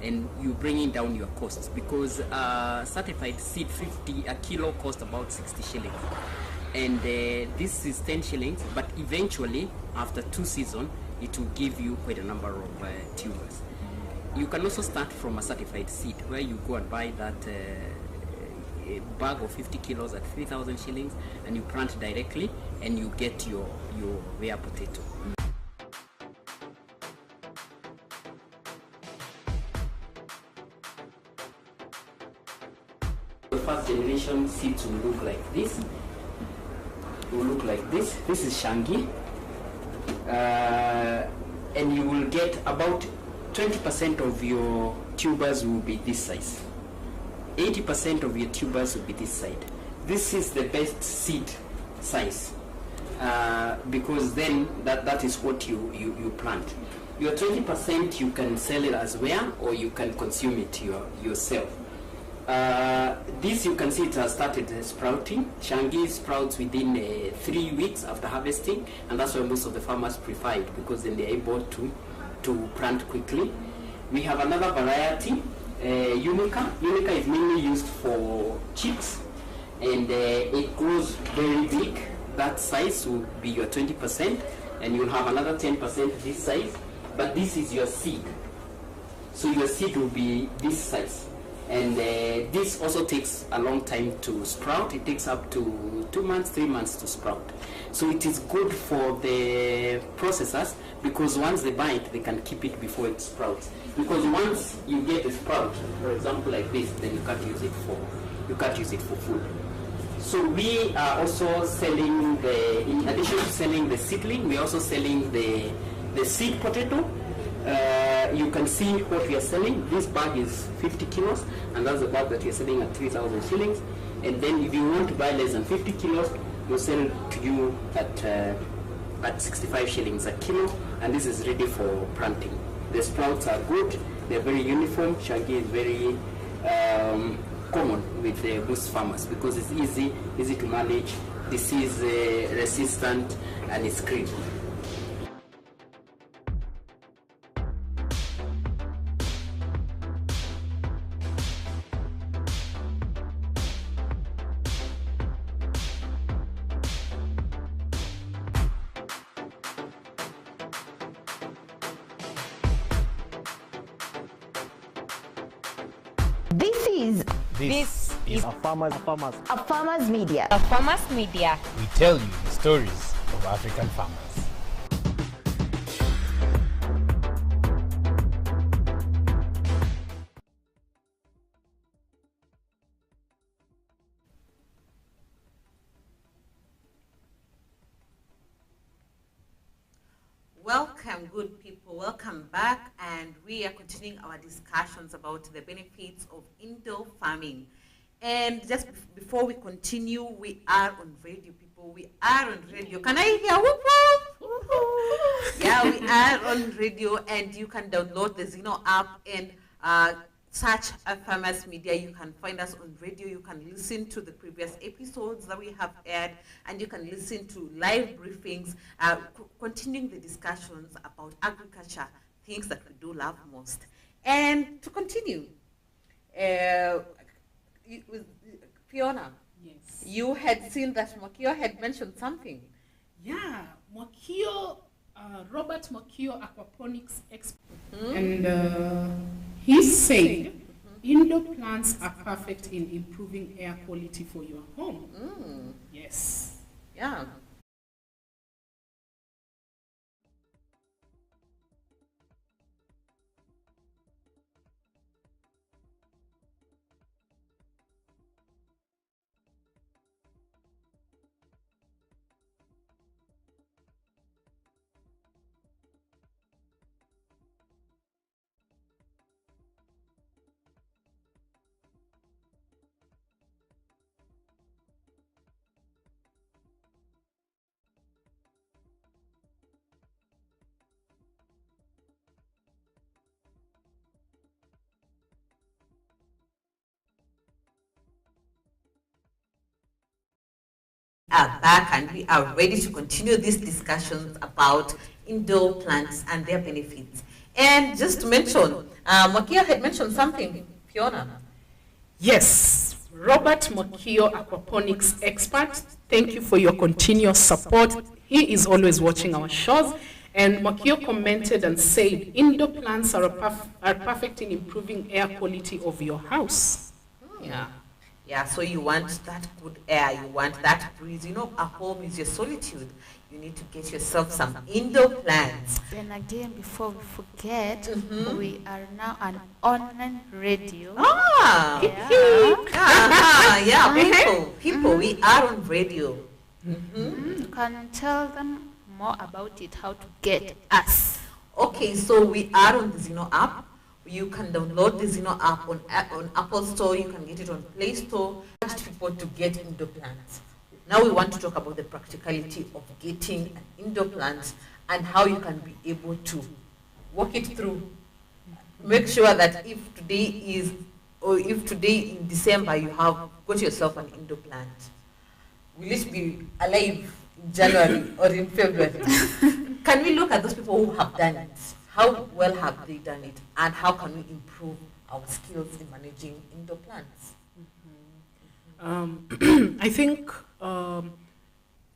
and you bringing down your costs because certified seed 50 a kilo cost about 60 shillings, and this is 10 shillings, but eventually after 2 seasons it will give you quite a number of tubers. You can also start from a certified seed where you go and buy that a bag of 50 kilos at 3,000 shillings, and you plant directly and you get your rare potato. The first generation seeds will look like this. This is Shangi, and you will get about 20% of your tubers will be this size. 80% of your tubers will be this side. This is the best seed size because then that is what you plant. Your 20% you can sell it as well, or you can consume it yourself. This you can see it has started sprouting. Shangi sprouts within 3 weeks after harvesting, and that's why most of the farmers prefer it because then they're able to plant quickly. We have another variety, Unica. Unica is mainly used for chicks, and it grows very big. That size will be your 20%, and you'll have another 10% this size, but this is your seed. So your seed will be this size. And this also takes a long time to sprout. It takes up to 2 months, 3 months to sprout. So it is good for the processors because once they buy it, they can keep it before it sprouts. Because once you get a sprout, for example like this, then you can't use it for food. So we are also selling in addition to selling the seedling, we are also selling the seed potato. You can see what we are selling. This bag is 50 kilos, and that's the bag that we are selling at 3,000 shillings. And then if you want to buy less than 50 kilos, we'll sell it to you at 65 shillings a kilo, and this is ready for planting. The sprouts are good, they're very uniform. Shangi is very common with most farmers because it's easy to manage, disease resistant, and it's green. This is a farmer's media. A farmer's media. We tell you the stories of African farmers. Welcome, good people. Welcome back, and we are continuing our discussions about the benefits of indoor farming. And just before we continue, we are on radio, people. We are on radio. Can I hear whoop whoop? Yeah, we are on radio, and you can download the Zeno app and search Farmers Media. You can find us on radio. You can listen to the previous episodes that we have aired, and you can listen to live briefings, continuing the discussions about agriculture, things that we do love most. And to continue, Fiona, Yes. you had seen that Mokio had mentioned something. Yeah, Mokio, Robert Mokio, aquaponics expert, and he said indoor plants are perfect in improving air quality for your home. Yes. Yeah. are back and we are ready to continue these discussions about indoor plants and their benefits. And just to mention, Makia had mentioned something, Fiona. Yes, Robert Mokio, aquaponics expert, thank you for your continuous support. He is always watching our shows. And Mokio commented and said, indoor plants are perfect in improving air quality of your house. Yeah. Yeah, so you want that good air, you want that breeze. You know, a home is your solitude. You need to get yourself some indoor plants. And again, before we forget, we are now an online radio. Ah, yeah, people, we are on radio. You can tell them more about it, how to get us. Okay, so we are on the Zeno app. You can download the Zeno app on Apple Store. You can get it on Play Store. Urge people to get indoor plants. Now we want to talk about the practicality of getting an indoor plant and how you can be able to walk it through. Make sure that if today in December you have got yourself an indoor plant, will it be alive in January or in February? Can we look at those people who have done it? How well have they done it? And how can we improve our skills in managing indoor plants? I think the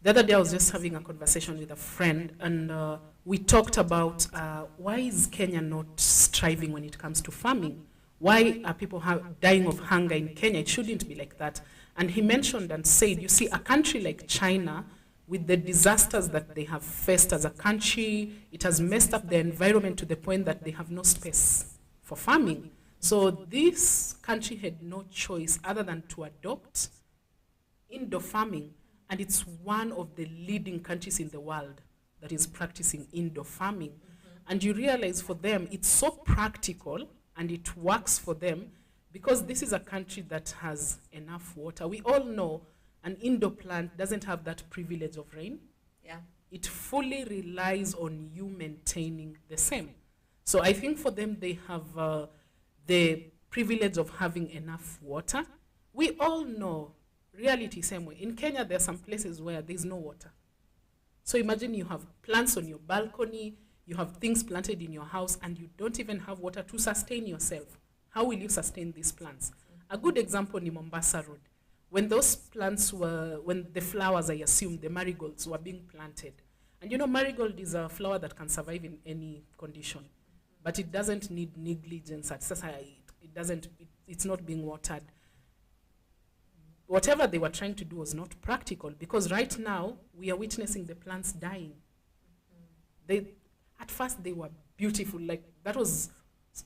other day I was just having a conversation with a friend, and we talked about why is Kenya not striving when it comes to farming? Why are people dying of hunger in Kenya? It shouldn't be like that. And he mentioned and said, you see, a country like China, with the disasters that they have faced as a country, it has messed up the environment to the point that they have no space for farming. So this country had no choice other than to adopt indoor farming, and it's one of the leading countries in the world that is practicing indoor farming. And you realize for them, it's so practical and it works for them because this is a country that has enough water. We all know an indoor plant doesn't have that privilege of rain. Yeah. It fully relies on you maintaining the same. So I think for them, they have the privilege of having enough water. We all know reality same way. In Kenya, there are some places where there's no water. So imagine you have plants on your balcony, you have things planted in your house, and you don't even have water to sustain yourself. How will you sustain these plants? A good example in Mombasa Road. When those plants when the flowers, I assume, the marigolds were being planted. And you know, marigold is a flower that can survive in any condition, but it doesn't need negligence. It's not being watered. Whatever they were trying to do was not practical because right now we are witnessing the plants dying. At first they were beautiful, like that was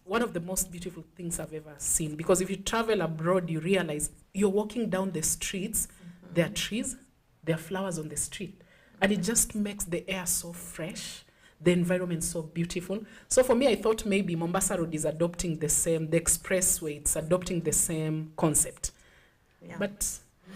one of the most beautiful things I've ever seen. Because if you travel abroad, you realize you're walking down the streets, there are trees, there are flowers on the street. And it just makes the air so fresh, the environment so beautiful. So for me, I thought maybe Mombasa Road is adopting the expressway, it's adopting the same concept. Yeah. But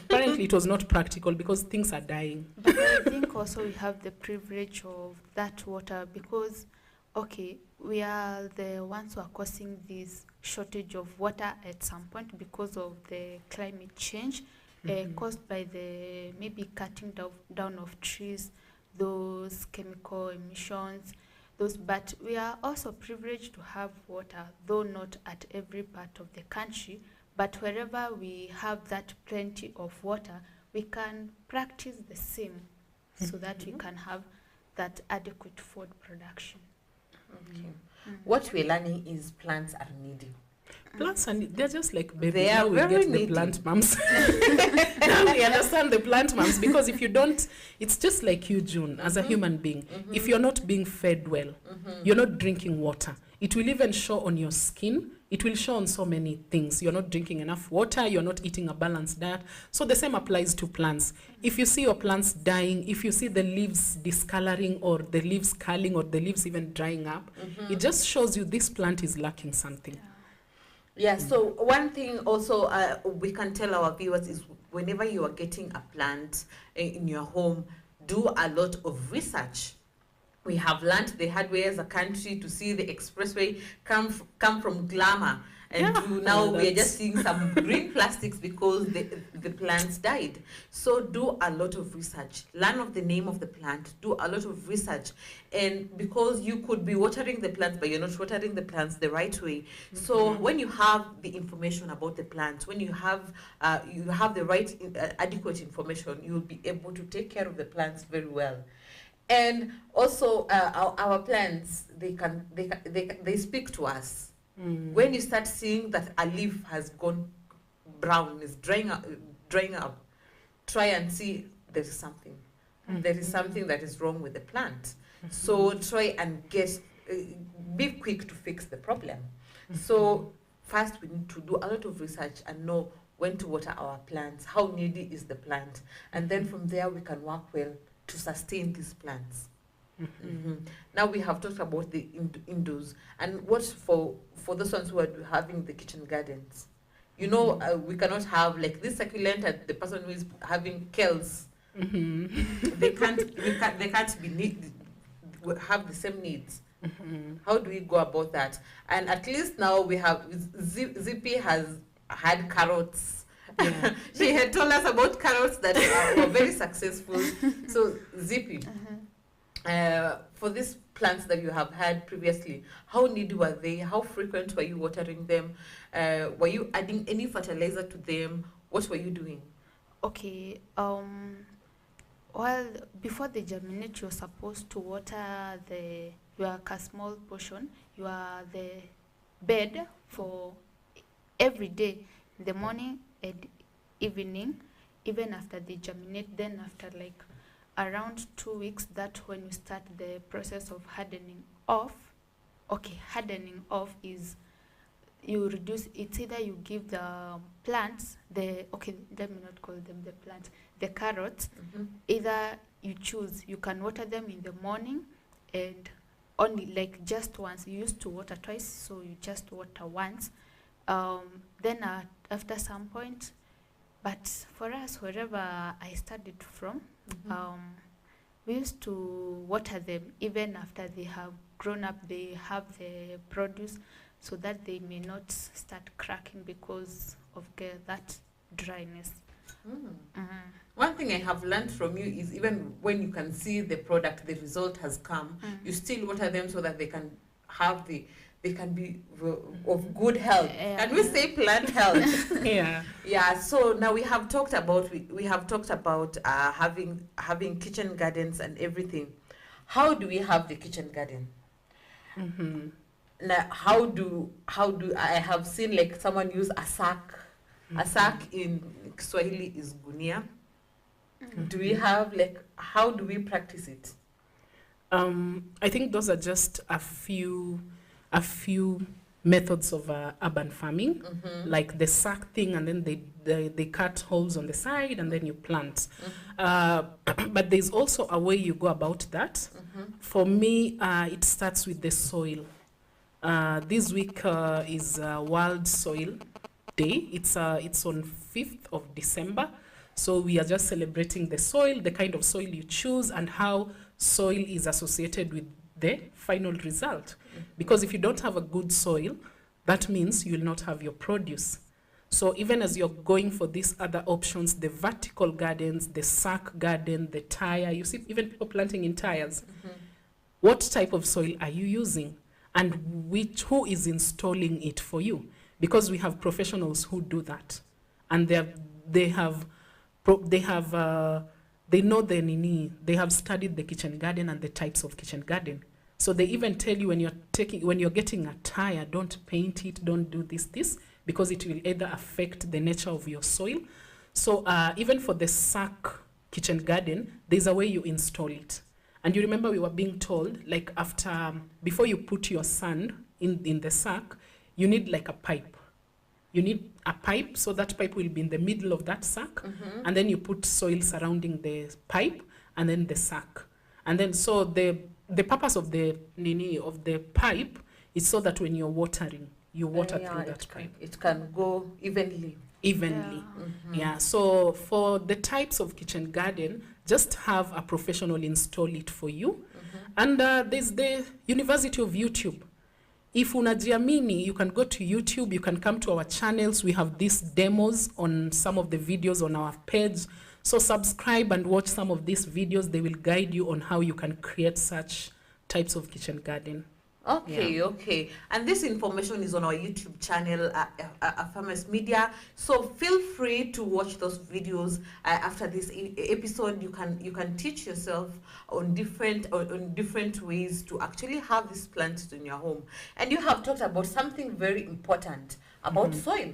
apparently it was not practical because things are dying. But I think also we have the privilege of that water because, okay, we are the ones who are causing this shortage of water at some point because of the climate change caused by the maybe cutting down of trees, those chemical emissions, but we are also privileged to have water, though not at every part of the country, but wherever we have that plenty of water, we can practice the same so that we can have that adequate food production. Okay. What we're learning is plants are needy. Plants are they're just like babies. They are now we very get needy. the plant moms. Now we understand the plant moms because if you don't, it's just like you, June, as a human being. If you're not being fed well, you're not drinking water. It will even show on your skin. It will show on so many things. You're not drinking enough water. You're not eating a balanced diet. So the same applies to plants. If you see your plants dying, if you see the leaves discoloring or the leaves curling or the leaves even drying up, it just shows you this plant is lacking something. Yeah, so one thing also we can tell our viewers is whenever you are getting a plant in your home, do a lot of research. We have learned the hard way as a country to see the expressway come from glamour, and to now we are just seeing some green plastics because the plants died. So do a lot of research, learn of the name of the plant, do a lot of research, and because you could be watering the plants but you're not watering the plants the right way. So when you have the information about the plants, when you have the right adequate information, you will be able to take care of the plants very well. And also our plants, they speak to us. When you start seeing that a leaf has gone brown, is drying up, try and see there is something. There is something that is wrong with the plant. So try and be quick to fix the problem. So first we need to do a lot of research and know when to water our plants, how needy is the plant, and then from there we can work well to sustain these plants. Now we have talked about the indoors, and what for those ones who are having the kitchen gardens. You know, we cannot have like this succulent and the person who is having kales. They can't have the same needs. How do we go about that? And at least now we have Zippy has had carrots. Yeah. She had told us about carrots that were very successful. So Zippy, for these plants that you have had previously, how needy were they? How frequent were you watering them? Were you adding any fertilizer to them? What were you doing? Okay. Well, before they germinate, you're supposed to water a small portion. You are the bed for every day, in the morning and evening, even after they germinate. Then after like around 2 weeks, that's when we start the process of hardening off. Okay, hardening off is you reduce, it's either you give the plants, let me not call them the plants, the carrots, either you choose, you can water them in the morning and only like just once. You used to water twice, so you just water once. Then after some point, but for us, wherever I studied from, we used to water them even after they have grown up, they have the produce, so that they may not start cracking because of that dryness. One thing I have learned from you is even when you can see the product, the result has come, you still water them so that they can have they can be of good health. Can we say plant health? Yeah. So now we have talked about having kitchen gardens and everything. How do we have the kitchen garden? Now, how do I have seen like someone use a sack? A sack in Swahili is gunia. Do we have like, how do we practice it? I think those are just a few methods of urban farming, like the sack thing, and then they cut holes on the side and then you plant. But there's also a way you go about that. For me, it starts with the soil. This week is World Soil Day. It's on 5th of December. So we are just celebrating the soil, the kind of soil you choose, and how soil is associated with the final result. Because if you don't have a good soil, that means you will not have your produce. So even as you're going for these other options, the vertical gardens, the sack garden, the tire, you see even people planting in tires. What type of soil are you using? And who is installing it for you? Because we have professionals who do that. And they know the nini, they have studied the kitchen garden and the types of kitchen garden. So they even tell you when you're getting a tire, don't paint it, don't do this, because it will either affect the nature of your soil. So even for the sack kitchen garden, there's a way you install it. And you remember we were being told, like before you put your sand in the sack, you need like a pipe. You need a pipe, so that pipe will be in the middle of that sack, and then you put soil surrounding the pipe, and then the sack. And then so the purpose of the pipe is so that when you're watering, you water through that pipe. It can go evenly. Yeah. So for the types of kitchen garden, just have a professional install it for you. And there's the University of YouTube. If unajiamini, you can go to YouTube, you can come to our channels. We have these demos on some of the videos on our page. So subscribe and watch some of these videos. They will guide you on how you can create such types of kitchen garden. Okay, okay. And this information is on our YouTube channel, Farmers Media. So feel free to watch those videos after this episode. You can teach yourself on different ways to actually have these plants in your home. And you have talked about something very important about soil.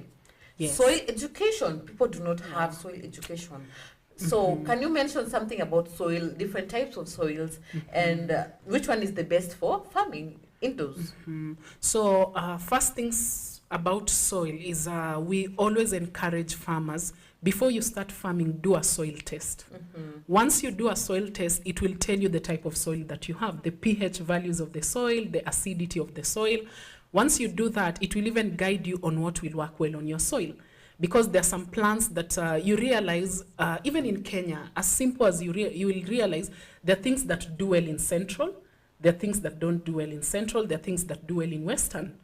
Yes. Soil education. People do not have soil education. So can you mention something about soil, different types of soils, and which one is the best for farming indoors? So first things about soil is we always encourage farmers, before you start farming, do a soil test. Once you do a soil test, it will tell you the type of soil that you have, the pH values of the soil, the acidity of the soil. Once you do that, it will even guide you on what will work well on your soil. Because there are some plants that you realize, even in Kenya, as simple as you will realize, there are things that do well in central, there are things that don't do well in central, there are things that do well in western.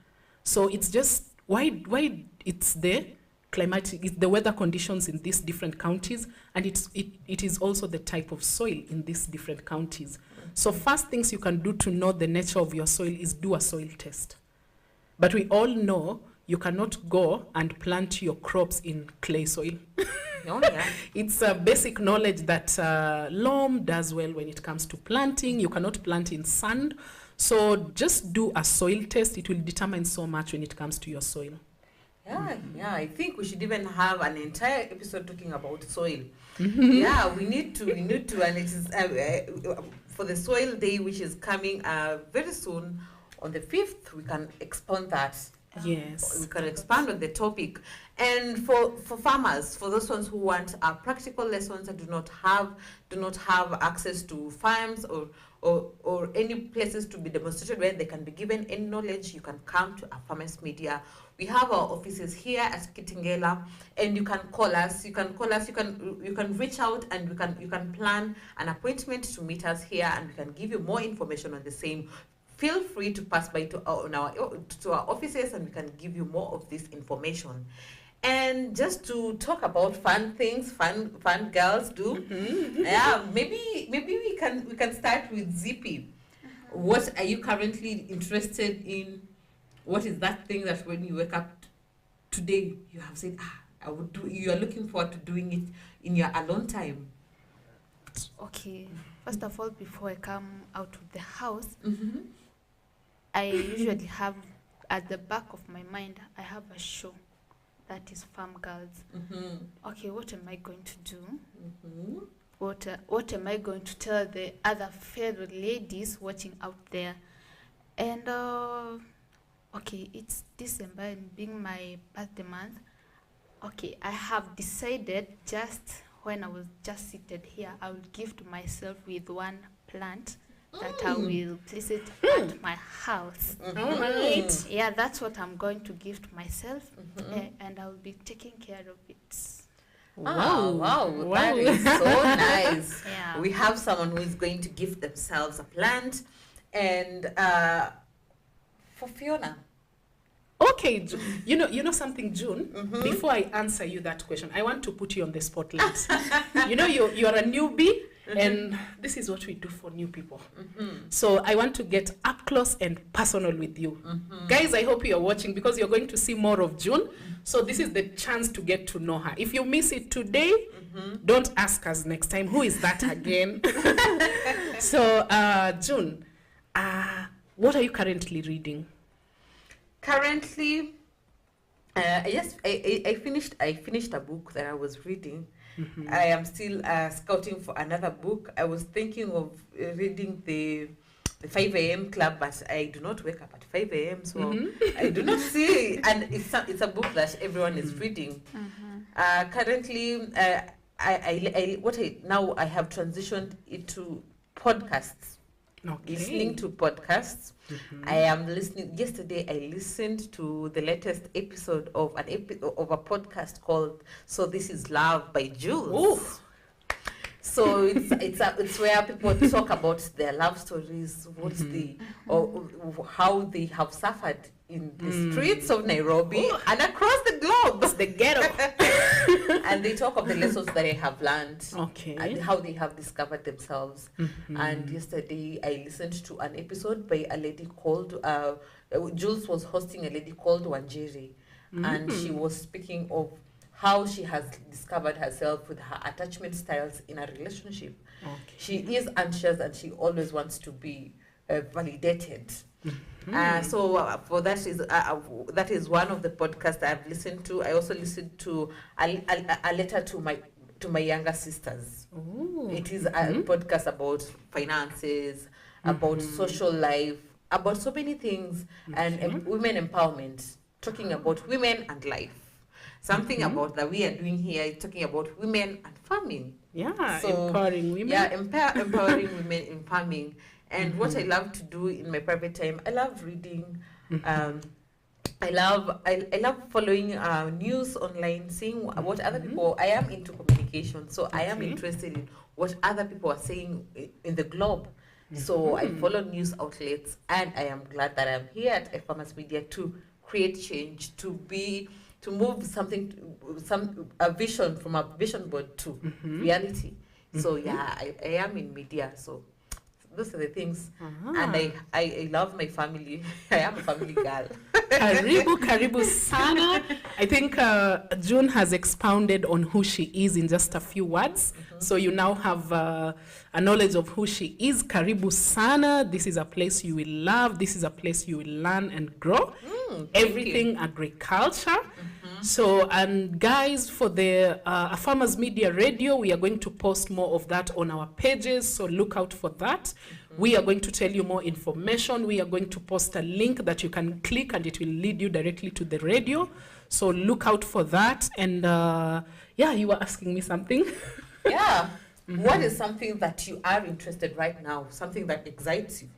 So it's just why it's the climatic, it's the weather conditions in these different counties, and it is also the type of soil in these different counties. So first things you can do to know the nature of your soil is do a soil test. But we all know you cannot go and plant your crops in clay soil. Oh, yeah. It's a basic knowledge that loam does well when it comes to planting. You cannot plant in sand. So just do a soil test. It will determine so much when it comes to your soil. Yeah, I think we should even have an entire episode talking about soil. Yeah, we need to, and it is for the soil day, which is coming very soon on the 5th. We can expound that. Yes. We can expand on the topic. And for farmers, for those ones who want practical lessons and do not have access to farms or any places to be demonstrated where they can be given any knowledge, you can come to our Farmers Media. We have our offices here at Kitengela, and you can call us. You can reach out, and you can plan an appointment to meet us here, and we can give you more information on the same. Feel free to pass by to our offices, and we can give you more of this information. And just to talk about fun things, fun girls do. Yeah, maybe we can start with Zippy. What are you currently interested in? What is that thing that when you wake up today you have said, I would do? You are looking forward to doing it in your alone time. Okay, first of all, before I come out of the house, I usually have at the back of my mind, I have a show that is Farm Girls. Okay, what am I going to do? What am I going to tell the other fellow ladies watching out there? And okay, it's December and being my birthday month. Okay, I have decided just when I was just seated here, I will gift myself with one plant that I will place it at my house. All right. Yeah, that's what I'm going to gift myself, and I will be taking care of it. Wow, that is so nice. Yeah. We have someone who is going to gift themselves a plant. And for Fiona. Okay, you know something, June? Before I answer you that question, I want to put you on the spotlight. You are a newbie, and this is what we do for new people. So I want to get up close and personal with you. Guys, I hope you're watching because you're going to see more of June. So this is the chance to get to know her. If you miss it today, don't ask us next time, who is that again? So, June, what are you currently reading? Currently, yes, I finished a book that I was reading. I am still scouting for another book. I was thinking of reading the 5 a.m. Club, but I do not wake up at 5 a.m. So I do not see, and it's a book that everyone is reading. Currently, I have transitioned into podcasts. Okay. Listening to podcasts. I am listening. Yesterday, I listened to the latest episode of a podcast called "So This Is Love" by Jules. So it's where people talk about their love stories, what's or how they have suffered in the streets of Nairobi and across the globe. It's the ghetto. And they talk of the lessons that they have learned, and Okay. how they have discovered themselves. And yesterday I listened to an episode by a lady called Jules was hosting a lady called Wanjiri, and she was speaking of how she has discovered herself with her attachment styles in a relationship. Okay. She is anxious and she always wants to be validated. For that is one of the podcasts I've listened to. I also listened to a letter to my younger sisters. Ooh. It is a podcast about finances, about social life, about so many things, and women empowerment, talking about women and life. Something about that we are doing here is talking about women and farming. Yeah, So, empowering women. Yeah, empowering women in farming. And what I love to do in my private time, I love reading. I love following news online, seeing what other people. I am into communication, so I am interested in what other people are saying in the globe. So I follow news outlets, and I am glad that I'm here at Farmers Media to create change, to move a vision from a vision board to reality. So yeah, I am in media. So those are the things. And I love my family. I am a family girl. Karibu sana. I think June has expounded on who she is in just a few words. So you now have a knowledge of who she is. Karibu sana. This is a place you will love. This is a place you will learn and grow. Everything agriculture. So, and guys, for the Farmers Media Radio, we are going to post more of that on our pages, so look out for that. We are going to tell you more information. We are going to post a link that you can click and it will lead you directly to the radio. So look out for that. And yeah, you were asking me something. Yeah. What is something that you are interested right now? Something that excites you?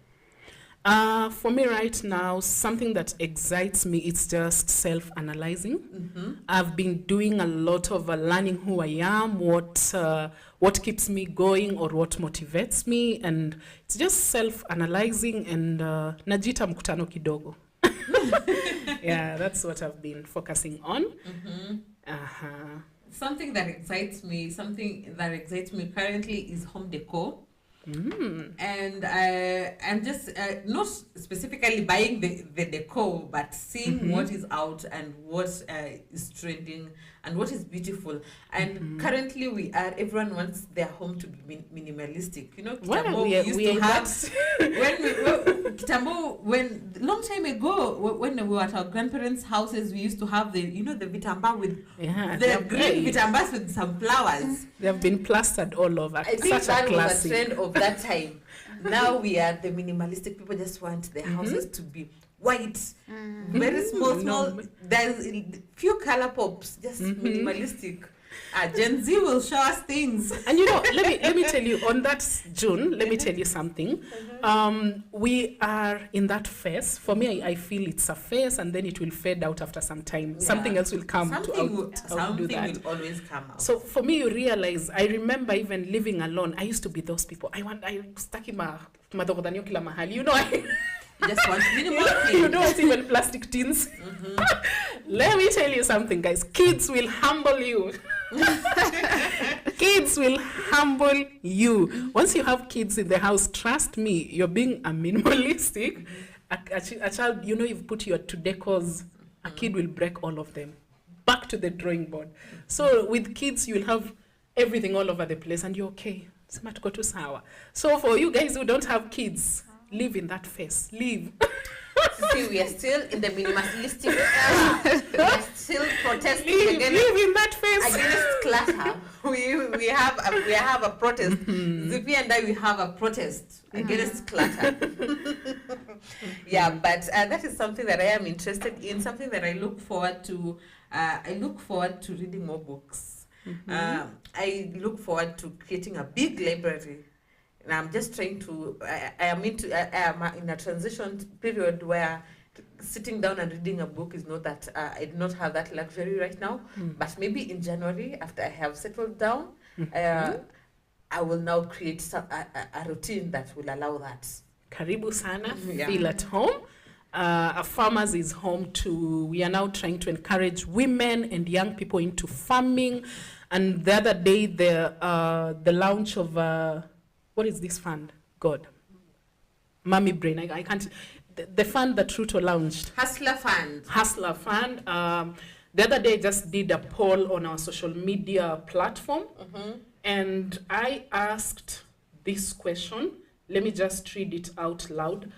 For me right now, something that excites me is just self-analyzing. I've been doing a lot of learning who I am, what keeps me going or what motivates me, and it's just self-analyzing and najita mkutano kidogo. Yeah, that's what I've been focusing on. Something that excites me currently is home decor. And I'm just not specifically buying the decor, but seeing what is out and what is trending and what is beautiful. And currently everyone wants their home to be minimalistic. You know, Kitambo used to have when long time ago when we were at our grandparents' houses, we used to have the vitamba with the green vitambas with some flowers. They have been plastered all over. I think that was a trend of that time. Now we are the minimalistic people, just want their houses to be white, very small. There's few color pops, just minimalistic. Gen Z will show us things. And let me tell you, on that June, let me tell you something. We are in that phase. For me, I feel it's a phase, and then it will fade out after some time. Yeah. Something else will come something do that. Something will always come out. So for me, you realize, I remember even living alone, I used to be those people. I stuck in my kila mahali. I just want minimal things. You don't want even plastic tins. Let me tell you something, guys. Kids will humble you. Kids will humble you. Once you have kids in the house, trust me, you're being a minimalistic. A child, you've put your two decors, a kid will break all of them. Back to the drawing board. So with kids, you'll have everything all over the place and you're okay. So for you guys who don't have kids, live in that phase. Live. See, we are still in the minimalistic era. We are still protesting live in that phase. Against clutter. We have a protest. Zippy and I, we have a protest against clutter. Yeah, but that is something that I am interested in. Something that I look forward to. I look forward to reading more books. I look forward to creating a big library. And I'm just trying to, I am in a transition period where sitting down and reading a book is not that, I do not have that luxury right now. But maybe in January, after I have settled down, I will now create a routine that will allow that. Karibu sana, Yeah. feel at home. Farmers is home to, we are now trying to encourage women and young people into farming. And the other day, the launch of, what is this fund? God. Mommy brain, I can't, the fund that Ruto launched. Hustler Fund. Hustler Fund. The other day, I just did a poll on our social media platform. And I asked this question. Let me just read it out loud.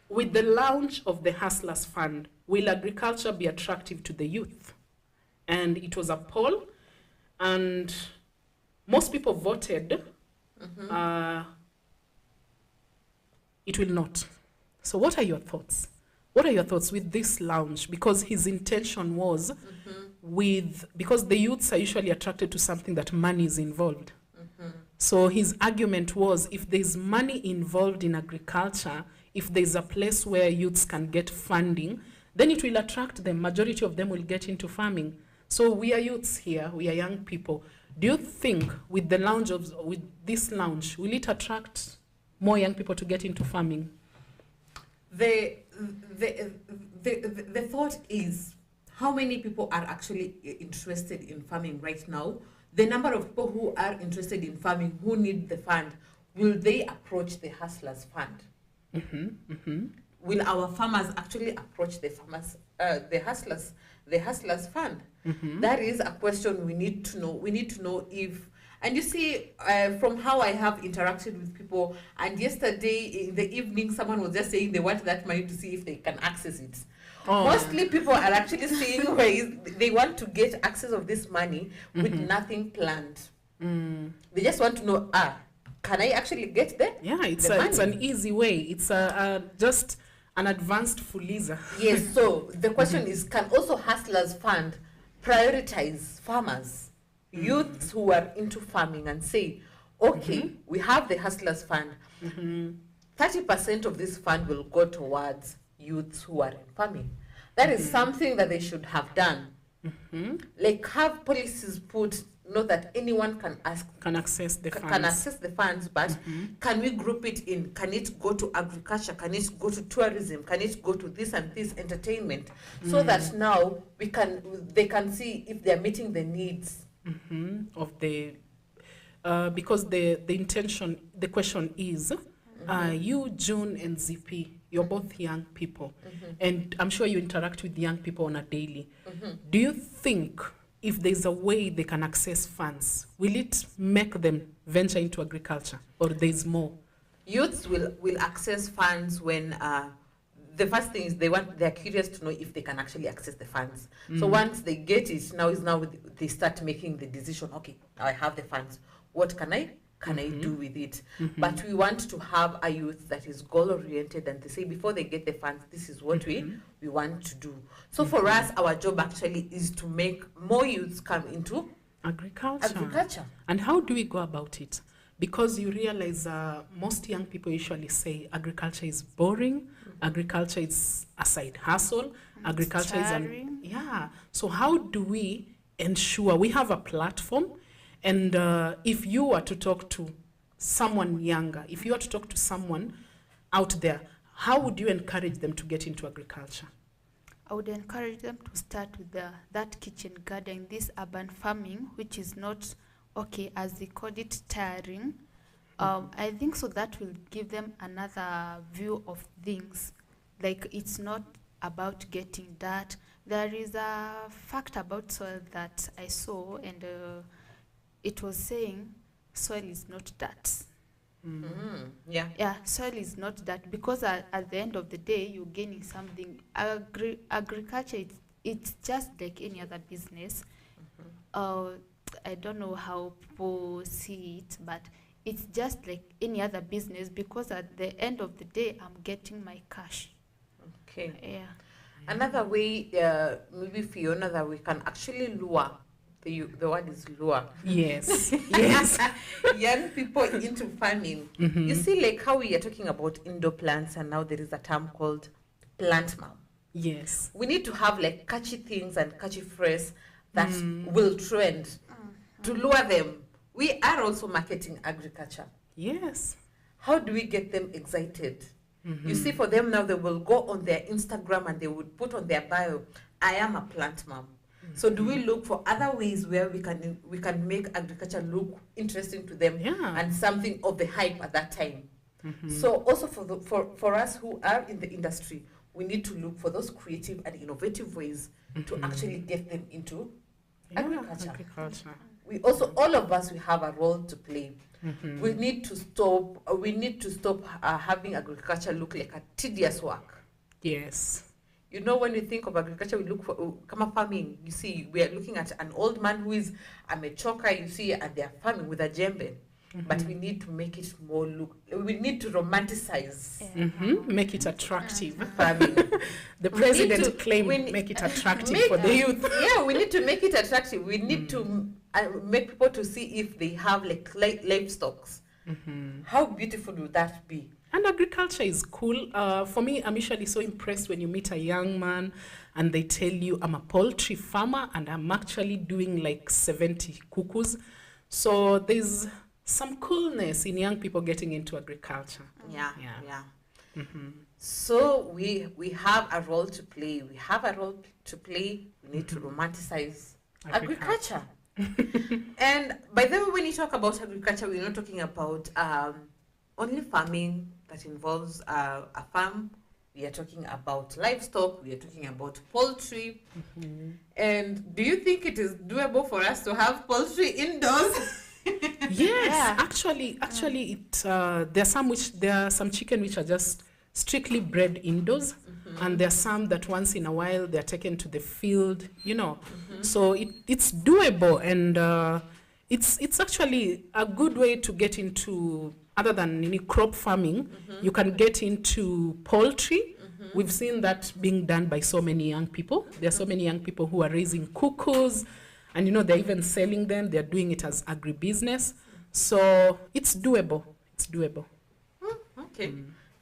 With the launch of the Hustlers Fund, will agriculture be attractive to the youth? And it was a poll, and most people voted it will not. So what are your thoughts? What are your thoughts with this launch? Because his intention was because the youths are usually attracted to something that money is involved. So his argument was, if there's money involved in agriculture, if there's a place where youths can get funding, then it will attract them. Majority of them will get into farming. So we are youths here, we are young people. Do you think with this launch, will it attract more young people to get into farming? The thought is, how many people are actually interested in farming right now? The number of people who are interested in farming, who need the fund, will they approach the Hustlers Fund? Will our farmers actually approach the Hustlers Fund? That is a question we need to know. We need to know if, and you see, from how I have interacted with people, and yesterday in the evening, someone was just saying they want that money to see if they can access it. Mostly people are actually seeing ways they want to get access of this money with nothing planned. They just want to know, can I actually get there? Yeah, it's an easy way. It's just an advanced Fuliza. Yes, so the question is, can also Hustlers Fund prioritize farmers, youths who are into farming, and say, okay, we have the Hustlers Fund. 30% of this fund will go towards youths who are in farming. That is something that they should have done. Like, have policies put, not that anyone can access the funds. Can access the funds, but can we group it in? Can it go to agriculture? Can it go to tourism? Can it go to this and this entertainment? So that now they can see if they're meeting the needs of the because the intention, the question is, you, June, and ZP, you're both young people, and I'm sure you interact with young people on a daily. Do you think if there's a way they can access funds, will it make them venture into agriculture, or there's more? Youths will access funds when the first thing is they're curious to know if they can actually access the funds. So once they get it, now they start making the decision. Okay, I have the funds. What can I do with it? But we want to have a youth that is goal oriented, and they say before they get the funds, this is what we want to do. So for us, our job actually is to make more youths come into agriculture. And how do we go about it? Because you realize most young people usually say agriculture is boring, agriculture is a side hustle, agriculture is So how do we ensure we have a platform? And if you were to talk to someone younger, if you were to talk to someone out there, how would you encourage them to get into agriculture? I would encourage them to start with that kitchen garden, this urban farming, which is not, as they call it, tiring. I think so that will give them another view of things. Like, it's not about getting dirt. There is a fact about soil that I saw, and it was saying soil is not dirt. Soil is not that, because at the end of the day, you're gaining something. Agriculture, it's just like any other business. I don't know how people see it, but it's just like any other business, because at the end of the day, I'm getting my cash. Okay. Yeah. Another way, maybe Fiona, that we can actually lure, the word is lure. Yes. Yes. Young people into farming. You see, like how we are talking about indoor plants, and now there is a term called plant mom. Yes. We need to have like catchy things and catchy phrases that will trend to lure them. we are also marketing agriculture. Yes. How do we get them excited? You see, for them now, they will go on their Instagram and they would put on their bio, I am a plant mom. So do we look for other ways where we can make agriculture look interesting to them and something of the hype at that time? So also for us who are in the industry, we need to look for those creative and innovative ways to actually get them into agriculture. We also, all of us, we have a role to play. We need to stop having agriculture look like a tedious work. Yes. You know, when we think of agriculture, we look for farming. You see, we are looking at an old man who is a mechoka, you see, and they are farming with a djembe. But we need to make it more we need to romanticize. Make it attractive. Farming. The president claimed make it attractive for the youth. Yeah, we need to make it attractive. We need to make people to see if they have like livestock. How beautiful would that be? And agriculture is cool. For me, I'm usually so impressed when you meet a young man and they tell you, I'm a poultry farmer and I'm actually doing like 70 cuckoos. So there's some coolness in young people getting into agriculture. Yeah. So we have a role to play. We need to romanticize agriculture. And by the way, when you talk about agriculture, we're not talking about only farming that involves a farm. We are talking about livestock. We are talking about poultry. And do you think it is doable for us to have poultry indoors? Yes, actually, there are some chicken which are just strictly bred indoors, and there are some that once in a while they are taken to the field. So it's doable, and it's actually a good way to get into, other than any crop farming. You can get into poultry. We've seen that being done by so many young people. There are so many young people who are raising cuckoos. And they're even selling them. They're doing it as agribusiness. So it's doable. Okay.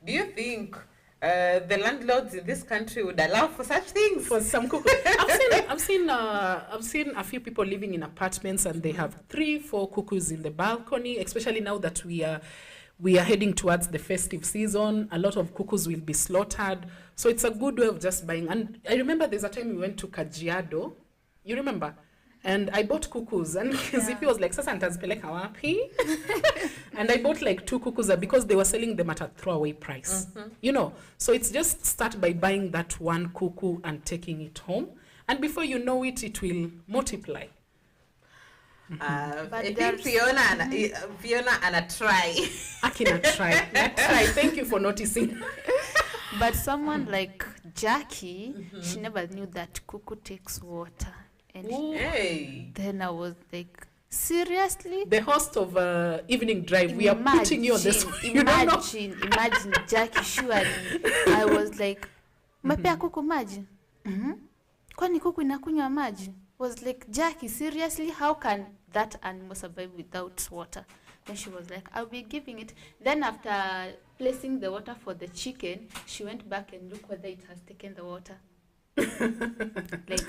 Do you think the landlords in this country would allow for such things? For some cuckoos. I've seen a few people living in apartments and they have 3-4 cuckoos in the balcony, especially now that we are heading towards the festive season. A lot of cuckoos will be slaughtered. So it's a good way of just buying. And I remember there's a time we went to Kajiado. You remember? And I bought cuckoos, and Zippy was like, "Sasa nitazipeleka wapi?" And I bought like 2 cuckoos because they were selling them at a throwaway price. So it's just start by buying that 1 cuckoo and taking it home, and before you know it, it will multiply. I think Fiona and a try. Akina try. Thank you for noticing. But someone like Jackie, she never knew that cuckoo takes water. And then I was like, seriously? The host of Evening Drive, we are putting you on this. Imagine Jackie, surely. I was like, mapea kuku maji? Kwani kuku inakunywa maji? Was like, Jackie, seriously, how can that animal survive without water? Then she was like, I'll be giving it. Then after placing the water for the chicken, she went back and looked whether it has taken the water. Like,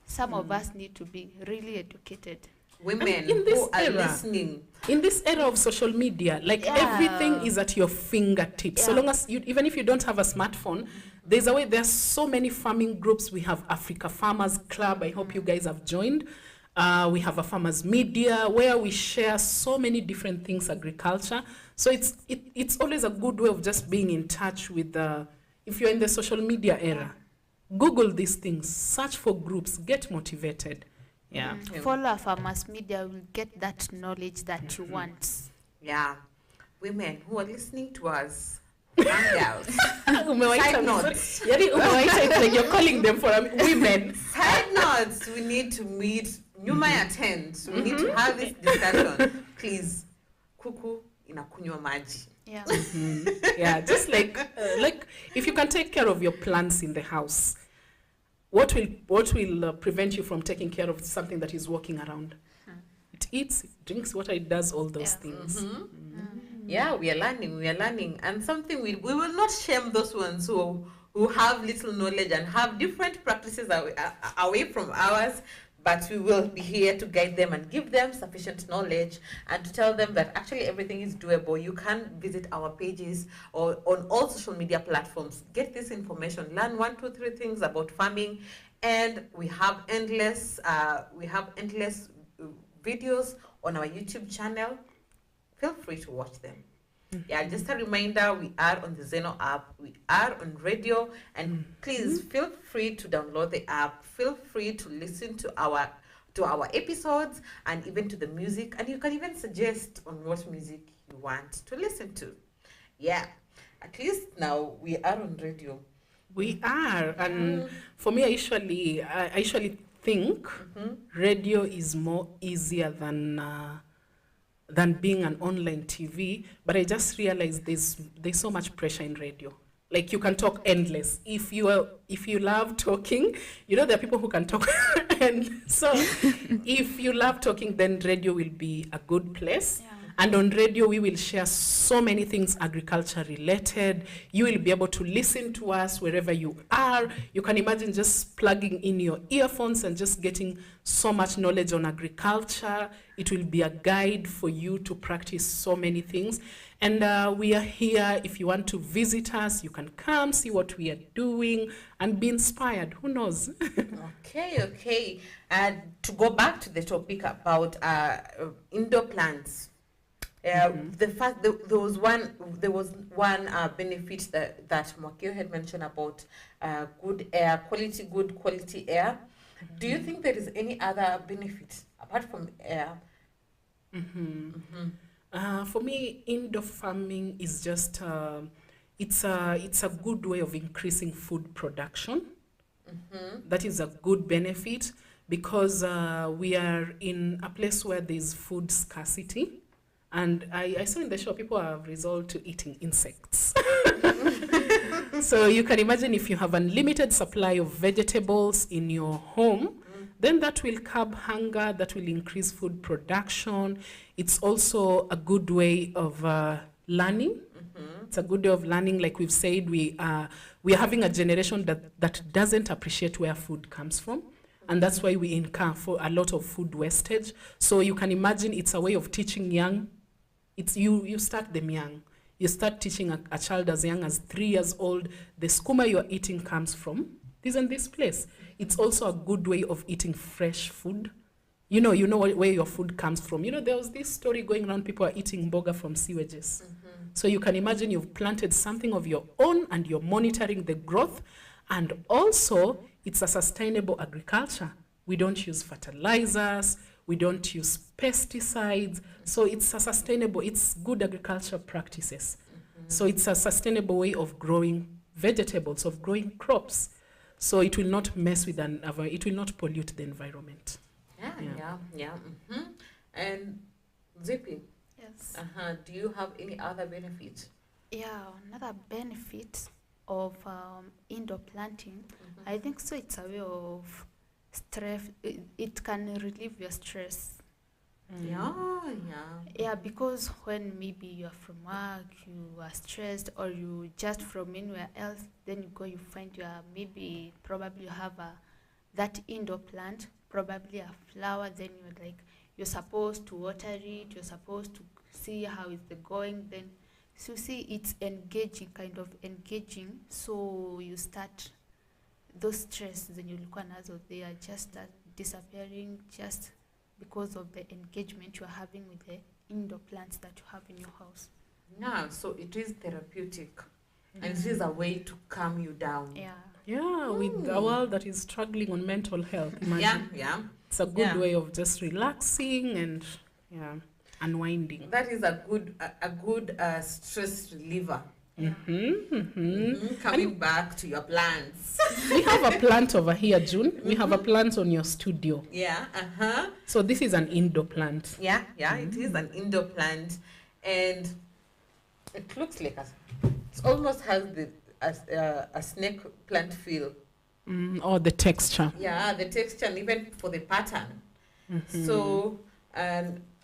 some of us need to be really educated. Women who are listening. In this era of social media, like everything is at your fingertips. So long as even if you don't have a smartphone, there's a way. There's so many farming groups. We have Africa Farmers Club. I hope you guys have joined. We have a farmers media where we share so many different things, agriculture. So it's always a good way of just being in touch with if you're in the social media era. Google these things, search for groups, get motivated. Follow a farmers media, will get that knowledge that you want. Yeah. Women who are listening to us, side notes. You're calling them for women. Side notes, we need to meet. You might attend. We need to have this discussion. Please, kuku inakunywa maji. Just like if you can take care of your plants in the house, what will prevent you from taking care of something that is walking around? It eats, it drinks water, it does all those things. Yeah, we are learning, and something we will not shame those ones who have little knowledge and have different practices away from ours, but we will be here to guide them and give them sufficient knowledge and to tell them that actually everything is doable. You can visit our pages or on all social media platforms, get this information, learn 1, 2, 3 things about farming, and we have endless videos on our YouTube channel. Feel free to watch them. Yeah, just a reminder, we are on the Zeno app, we are on radio, and please feel free to download the app, feel free to listen to our episodes and even to the music, and you can even suggest on what music you want to listen to. Yeah, at least now we are on radio. We are, and for me, I usually think radio is more easier than being an online TV, but I just realized there's so much pressure in radio. Like, you can talk endless. If you love talking, there are people who can talk, and so if you love talking, then radio will be a good place. Yeah. And on radio, we will share so many things agriculture related. You will be able to listen to us wherever you are. You can imagine just plugging in your earphones and just getting so much knowledge on agriculture. It will be a guide for you to practice so many things. And we are here. If you want to visit us, you can come see what we are doing and be inspired. Who knows? Okay. To go back to the topic about indoor plants. There was one benefit that Mwakio had mentioned about good air, good quality air. Do you think there is any other benefit apart from air? For me, indoor farming is just it's a good way of increasing food production. That is a good benefit because we are in a place where there's food scarcity. And I saw in the show people have resolved to eating insects. So you can imagine if you have unlimited supply of vegetables in your home, then that will curb hunger, that will increase food production. It's also a good way of learning. It's a good way of learning. Like we've said, we are having a generation that doesn't appreciate where food comes from. And that's why we incur for a lot of food wastage. So you can imagine it's a way of teaching young. It's you start them young. You start teaching a child as young as 3 years old, the skuma you're eating comes from this and this place. It's also a good way of eating fresh food. You know where your food comes from. There was this story going around, people are eating mboga from sewages. So you can imagine you've planted something of your own and you're monitoring the growth. And also, it's a sustainable agriculture. We don't use fertilizers. We don't use pesticides. So it's it's good agricultural practices. So it's a sustainable way of growing vegetables, of growing crops. So it will not mess with it will not pollute the environment. Yeah. And Zippy, Yes. do you have any other benefit? Yeah, another benefit of indoor planting, I think so. It's a way of stress. It can relieve your stress. Yeah, because when maybe you're from work, you are stressed, or you just from anywhere else, then you find probably you have that indoor plant, probably a flower, then you're supposed to water it, you're supposed to see how it's going, then so see it's kind of engaging, so you start those stress then you look nazo, they are just disappearing just because of the engagement you are having with the indoor plants that you have in your house. Yeah, so it is therapeutic, and it is a way to calm you down. With a world that is struggling on mental health, imagine. It's a good way of just relaxing and unwinding. That is a good stress reliever. Coming back to your plants. We have a plant over here, June. We have a plant on your studio. So this is an indoor plant. It is an indoor plant, and it looks like it almost has a snake plant feel. Or the texture. Yeah, the texture, and even for the pattern. So,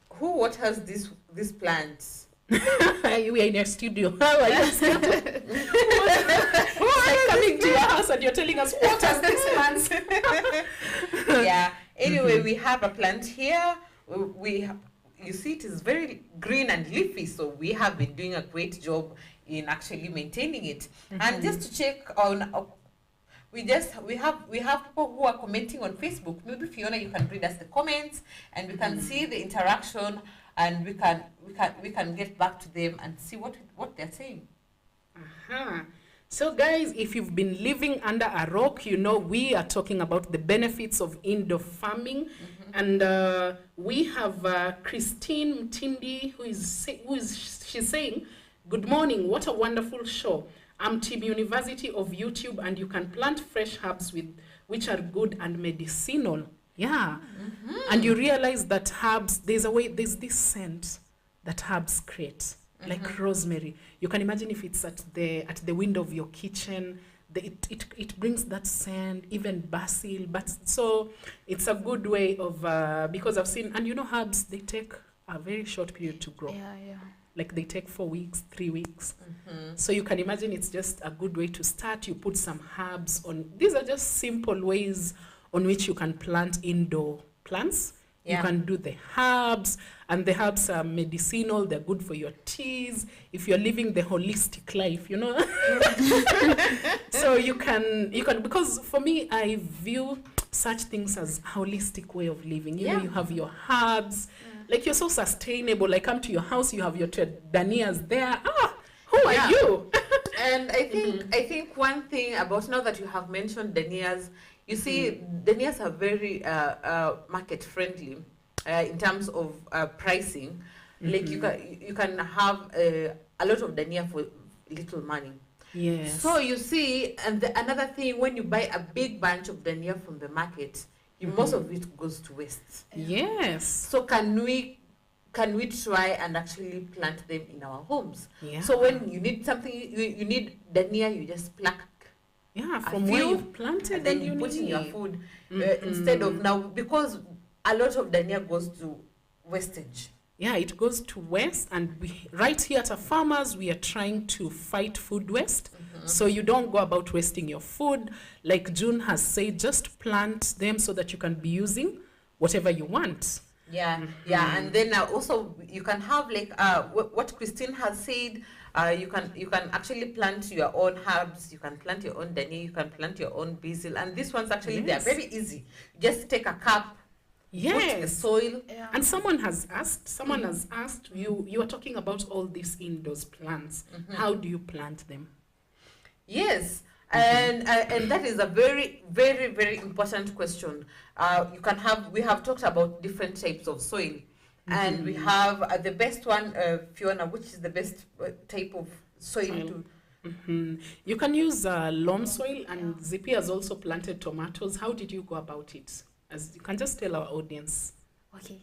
who waters this plant? We are in your studio. How are you? Who are coming to your house and you're telling us what are these plants? Anyway, we have a plant here. We have, you see, it is very green and leafy, so we have been doing a great job in actually maintaining it. And just to check on, we have people who are commenting on Facebook. Maybe Fiona, you can read us the comments, and we can see the interaction, and we can get back to them and see what they're saying. So guys, if you've been living under a rock, you know we are talking about the benefits of indoor farming. And we have Christine Mtindi, she's saying, good morning, what a wonderful show. I'm Team University of YouTube, and you can plant fresh herbs which are good and medicinal. Yeah. And you realize that herbs, there's this scent that herbs create. Like rosemary. You can imagine if it's at the window of your kitchen, it brings that scent, even basil. But so it's a good way of because I've seen, and you know, herbs, they take a very short period to grow. Yeah. Like they take 4 weeks, 3 weeks. So you can imagine it's just a good way to start. You put some herbs on. These are just simple ways on which you can plant indoor plants. You can do the herbs, and the herbs are medicinal. They're good for your teas. If you're living the holistic life, you know. So you can, because for me, I view such things as a holistic way of living. You know, you have your herbs, like you're so sustainable. I come to your house, you have your danias there. Who are you? And I think one thing about, now that you have mentioned danias, you see, danias are very market friendly in terms of pricing. Like you can have a lot of dania for little money. Yes. So you see, and another thing, when you buy a big bunch of dania from the market, most of it goes to waste. Yes. So can we try and actually plant them in our homes? Yeah. So when you need something, you need dania, you just pluck. Yeah, from where you've planted, and then you put in your food instead of now, because a lot of dania goes to wastage. Yeah, it goes to waste, and right here at our farmers, we are trying to fight food waste. So you don't go about wasting your food. Like June has said, just plant them so that you can be using whatever you want. Yeah, and then also you can have like what Christine has said. You can actually plant your own herbs. You can plant your own dania. You can plant your own basil. And these ones actually they are very easy. Just take a cup. Put the soil. Yeah. And someone has asked you are talking about all these indoors plants. How do you plant them? Yes. And that is a very, very, very important question. We have talked about different types of soil. And we have the best one, Fiona, which is the best type of soil to... You can use loam soil, and Zippy has also planted tomatoes. How did you go about it? As you can just tell our audience. Okay.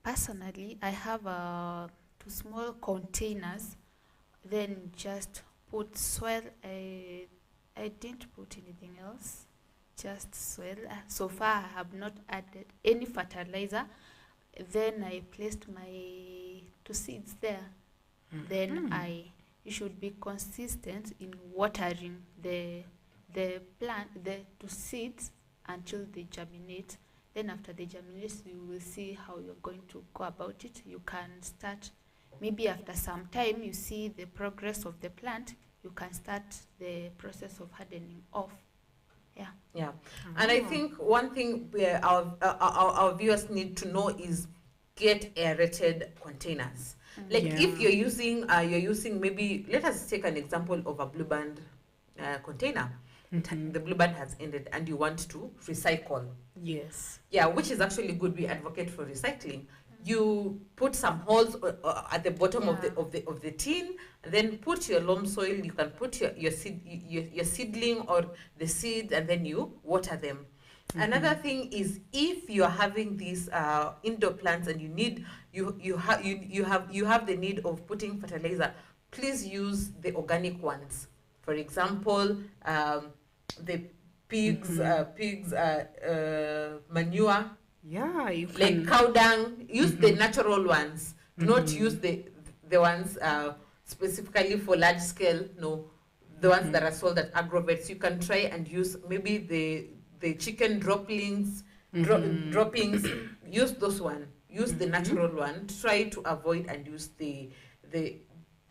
Personally, I have 2 small containers, then just put soil. I didn't put anything else, just soil. So far, I have not added any fertilizer. Then I placed my 2 seeds there. Then you should be consistent in watering the plant, the 2 seeds, until they germinate. Then after they germinate, you will see how you're going to go about it. You can start, maybe after some time you see the progress of the plant, you can start the process of hardening off. Yeah. And I think one thing our viewers need to know is get aerated containers. Like if you're using maybe, let us take an example of a blue band container. The blue band has ended and you want to recycle. Yes. Yeah, which is actually good. We advocate for recycling. You put some holes at the bottom of the tin, and then put your loam soil. You can put your seedling or the seed, and then you water them. Another thing is, if you are having these indoor plants and you have the need of putting fertilizer, please use the organic ones. For example, the pigs manure. Yeah, you can. Like cow dung. Use the natural ones. Do not use the ones specifically for large scale. No, the ones that are sold at agrovets. You can try and use maybe the chicken droppings, droppings, use those one. Use the natural one. Try to avoid and use the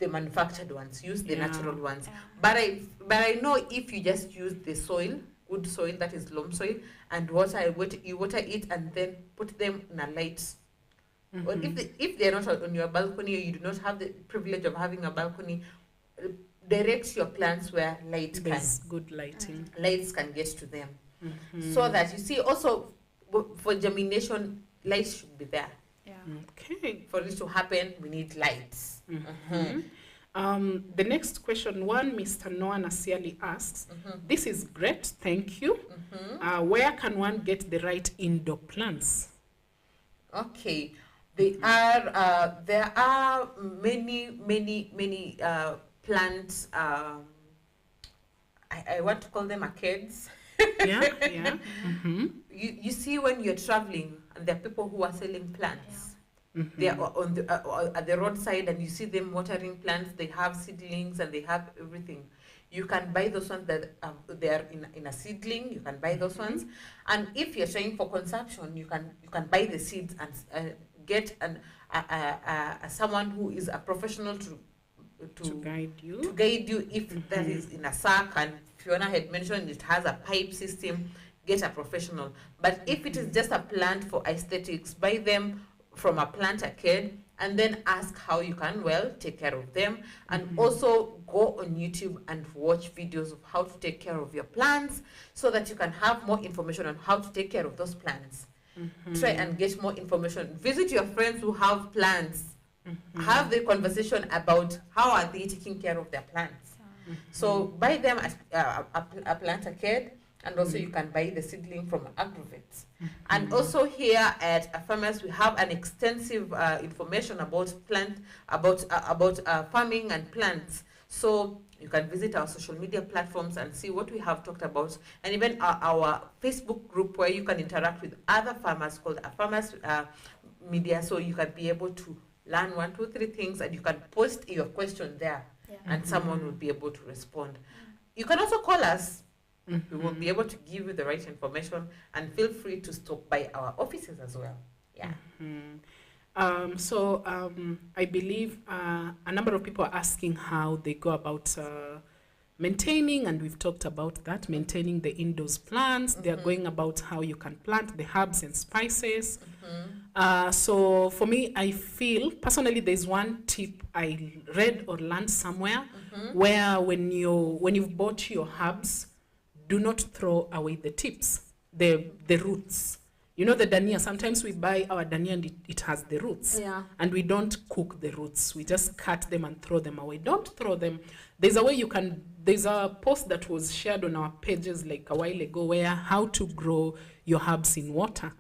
manufactured ones. Use the natural ones. But I know if you just use the soil, good soil, that is loam soil, and you water it and then put them in a light. Or if they're not on your balcony, or you do not have the privilege of having a balcony, direct your plants where There's good lighting. Lights can get to them. So that you see, also for germination, light should be there. Okay. For this to happen, we need lights. The next question, Mr. Noah Nasiali asks, this is great, thank you. Where can one get the right indoor plants? Okay, there are many plants. I want to call them arcades. You see, when you're traveling and there are people who are selling plants. They are on at the roadside, and you see them watering plants. They have seedlings and they have everything. You can buy those ones that they are in a seedling. You can buy those ones, and if you're trying for consumption, you can buy the seeds and get someone who is a professional to guide you. To guide you if that is in a sack. And Fiona had mentioned it has a pipe system. Get a professional. But if it is just a plant for aesthetics, buy them from a plant arcade, and then ask how you can take care of them, and also go on YouTube and watch videos of how to take care of your plants, so that you can have more information on how to take care of those plants. Try and get more information. Visit your friends who have plants. Have the conversation about how are they taking care of their plants. So buy them at a plant arcade. And also you can buy the seedling from Agrovet. And also here at Farmers, we have an extensive information about farming and plants. So you can visit our social media platforms and see what we have talked about, and even our Facebook group where you can interact with other farmers called Farmers Media. So you can be able to learn 1, 2, 3 things, and you can post your question there, and someone will be able to respond. You can also call us. We will be able to give you the right information, and feel free to stop by our offices as well. I believe a number of people are asking how they go about maintaining, and we've talked about that, maintaining the indoors plants. They are going about how you can plant the herbs and spices. So for me, I feel personally there's one tip I read or learned somewhere where when you've bought your herbs, do not throw away the tips, the roots. You know the dania, sometimes we buy our dania and it has the roots. And we don't cook the roots. We just cut them and throw them away. Don't throw them. There's a way there's a post that was shared on our pages like a while ago where how to grow your herbs in water.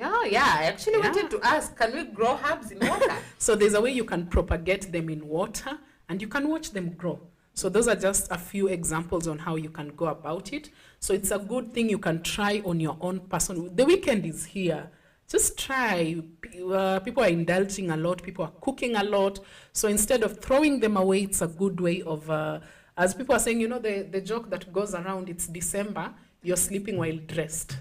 I actually wanted to ask, can we grow herbs in water? So there's a way you can propagate them in water and you can watch them grow. So those are just a few examples on how you can go about it. So it's a good thing you can try on your own person. The weekend is here. Just try. People are indulging a lot. People are cooking a lot. So instead of throwing them away, it's a good way of, as people are saying, the joke that goes around, it's December, you're sleeping while dressed.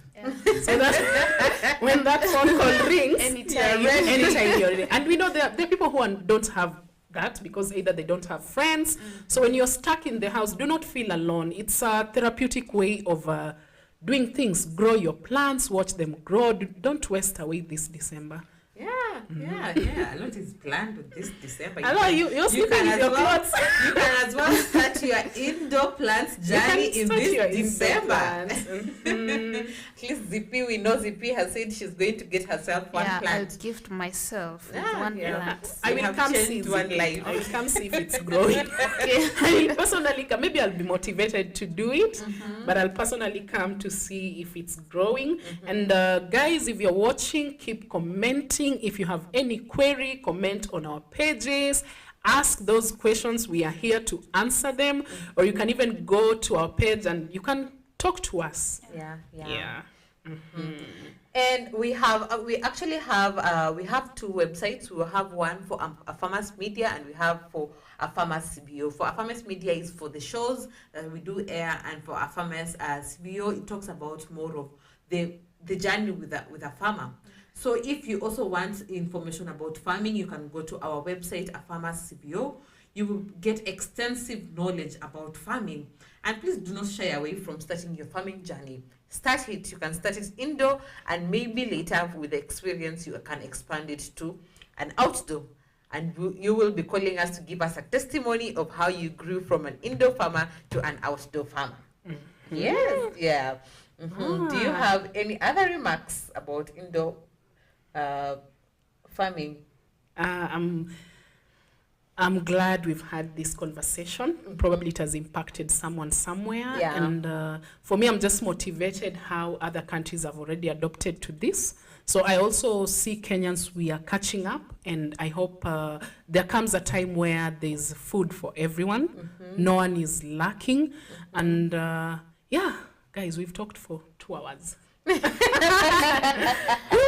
So that when that phone call rings, anytime you're ready. And we know there are people who don't have that because either they don't have friends. So when you're stuck in the house, do not feel alone. It's a therapeutic way of doing things. Grow your plants, watch them grow. Don't waste away this December. A lot is planned with this December. You're sleeping with your clothes. You can as well start your indoor plants journey in this December. At least Zippy, we know Zippy has said she's going to get herself one plant. I'll gift myself with one plant. I will come see I will come see if it's growing. I will personally come. Maybe I'll be motivated to do it, but I'll personally come to see if it's growing. And guys, if you're watching, keep commenting. If you have any query, comment on our pages. Ask those questions. We are here to answer them. Or you can even go to our page and you can talk to us. Yeah. And we actually have two websites. We have one for a farmers media, and we have for a farmers CBO. For a farmers media is for the shows that we do air, and for a farmers CBO it talks about more of the journey with a farmer. So if you also want information about farming, you can go to our website, a farmers CBO. You will get extensive knowledge about farming. And please do not shy away from starting your farming journey. Start it. You can start it indoor, and maybe later with the experience you can expand it to an outdoor. And you will be calling us to give us a testimony of how you grew from an indoor farmer to an outdoor farmer. Yes, yeah. Do you have any other remarks about indoor farming? I'm glad we've had this conversation. Probably it has impacted someone somewhere. Yeah. And for me, I'm just motivated how other countries have already adopted to this. So I also see Kenyans, we are catching up, and I hope there comes a time where there's food for everyone. No one is lacking. And yeah, guys, we've talked for 2 hours. Who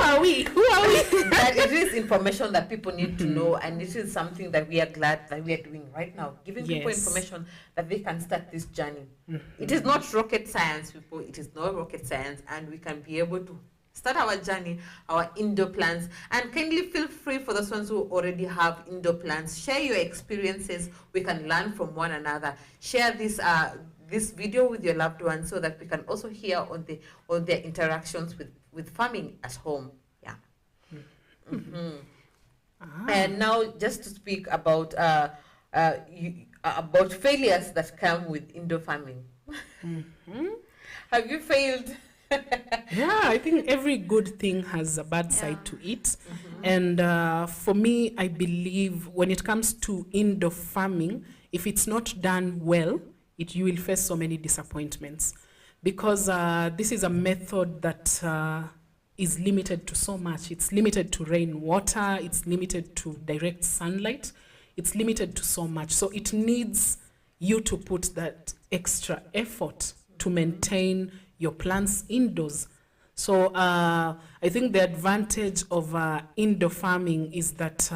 are we? That it is information that people need to know, and it is something that we are glad that we are doing right now, giving people information that they can start this journey. It is not rocket science, people. It is not rocket science, and we can be able to start our journey, our indoor plans. And kindly feel free, for those ones who already have indoor plans, share your experiences. We can learn from one another. Share this video with your loved ones, so that we can also hear on their interactions with farming at home. Yeah. And now, just to speak about failures that come with indoor farming. Have you failed? Yeah, I think every good thing has a bad side to it. And for me, I believe when it comes to indoor farming, if it's not done well, you will face so many disappointments, because this is a method that is limited to so much. It's limited to rainwater, it's limited to direct sunlight, it's limited to so much. So it needs you to put that extra effort to maintain your plants indoors. So I think the advantage of indoor farming is that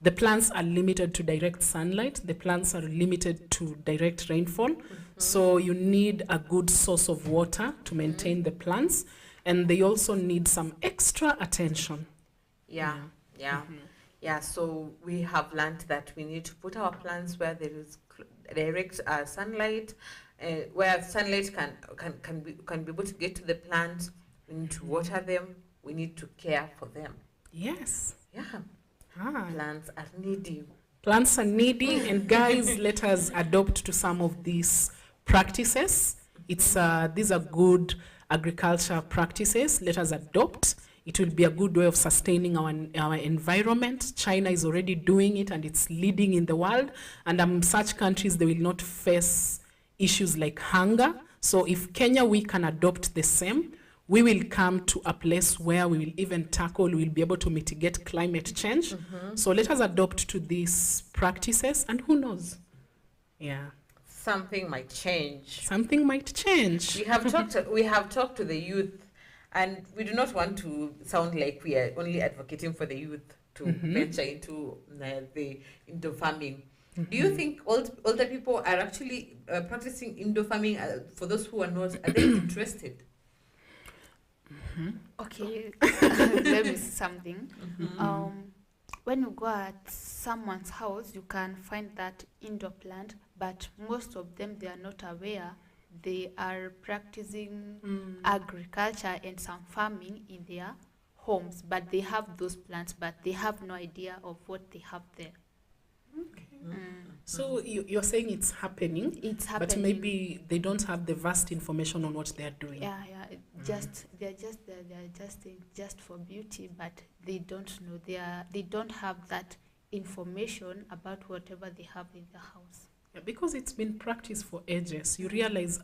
the plants are limited to direct sunlight. The plants are limited to direct rainfall. So you need a good source of water to maintain the plants. And they also need some extra attention. Yeah. So we have learned that we need to put our plants where there is direct sunlight, where sunlight can be able to get to the plants. We need to water them. We need to care for them. Yes. Yeah. Plants are needy. Plants are needy, and guys, let us adopt to some of these practices. These are good agriculture practices. Let us adopt. It will be a good way of sustaining our environment. China is already doing it, and it's leading in the world. And such countries, they will not face issues like hunger. So if Kenya, we can adopt the same, we will come to a place where we will even we will be able to mitigate climate change. So let us adopt to these practices, and who knows? Yeah. Something might change. Something might change. We have talked to the youth, and we do not want to sound like we are only advocating for the youth to venture into the indoor farming. Do you think older people are actually practicing indoor farming? For those who are not, are they interested? Okay, let me see something. When you go at someone's house, you can find that indoor plant, but most of them, they are not aware they are practicing agriculture and some farming in their homes, but they have those plants, but they have no idea of what they have there. Okay. So you're saying it's happening. It's happening, but maybe they don't have the vast information on what they're doing. Yeah. They're just for beauty, but they don't know. They don't have that information about whatever they have in the house. Yeah, because it's been practiced for ages. You realize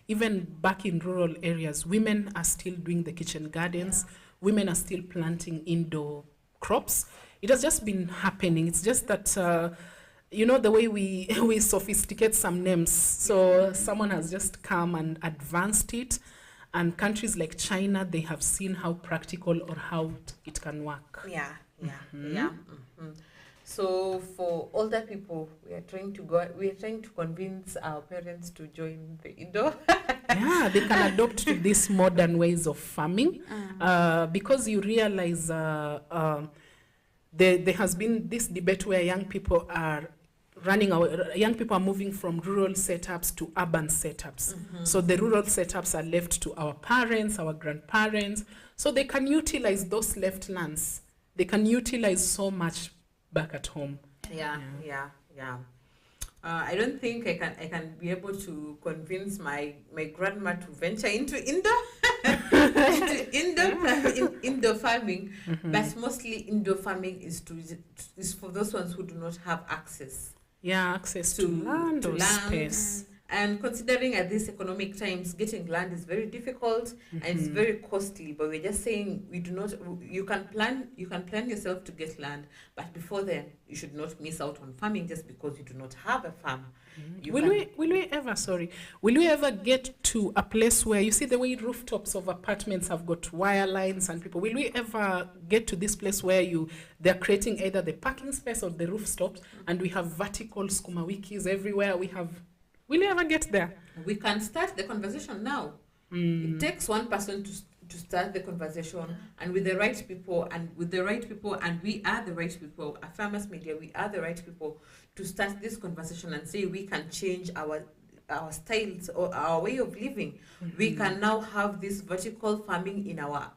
even back in rural areas, women are still doing the kitchen gardens. Yeah. Women are still planting indoor crops. It has just been happening. It's just that, the way we sophisticate some names. So someone has just come and advanced it. And countries like China, they have seen how practical or how it can work. Yeah. So for older people, we are trying to convince our parents to join the indoor. Yeah, they can adopt to these modern ways of farming because you realize there has been this debate where young people are moving from rural setups to urban setups. So the rural setups are left to our parents, our grandparents, so they can utilize those left lands. They can utilize so much back at home. Yeah. I don't think I can be able to convince my grandma to venture into indoor farming, but mostly indoor farming is for those ones who do not have access. Yeah, access to land or space. And considering at these economic times, getting land is very difficult and it's very costly. But we're just saying you can plan yourself to get land, but before then you should not miss out on farming just because you do not have a farm. Will we ever get to a place where you see the way rooftops of apartments have got wire lines and people? Will we ever get to this place where they're creating either the parking space or the rooftops and we have vertical skuma wikis everywhere? Will we ever get there? We can start the conversation now. It takes one person to start the conversation, and with the right people, and we are the right people. At Farmers Media, we are the right people to start this conversation and say we can change our styles or our way of living. We can now have this vertical farming in our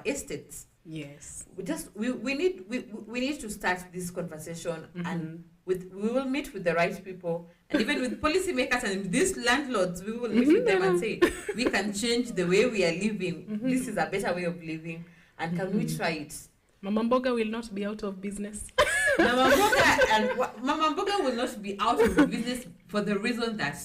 estates. Yes. We need to start this conversation, and we will meet with the right people, and even with policymakers and these landlords, we will meet with them and say we can change the way we are living. This is a better way of living, and can we try it? Mama Mboga will not be out of business. Mama Mboga will not be out of business for the reason that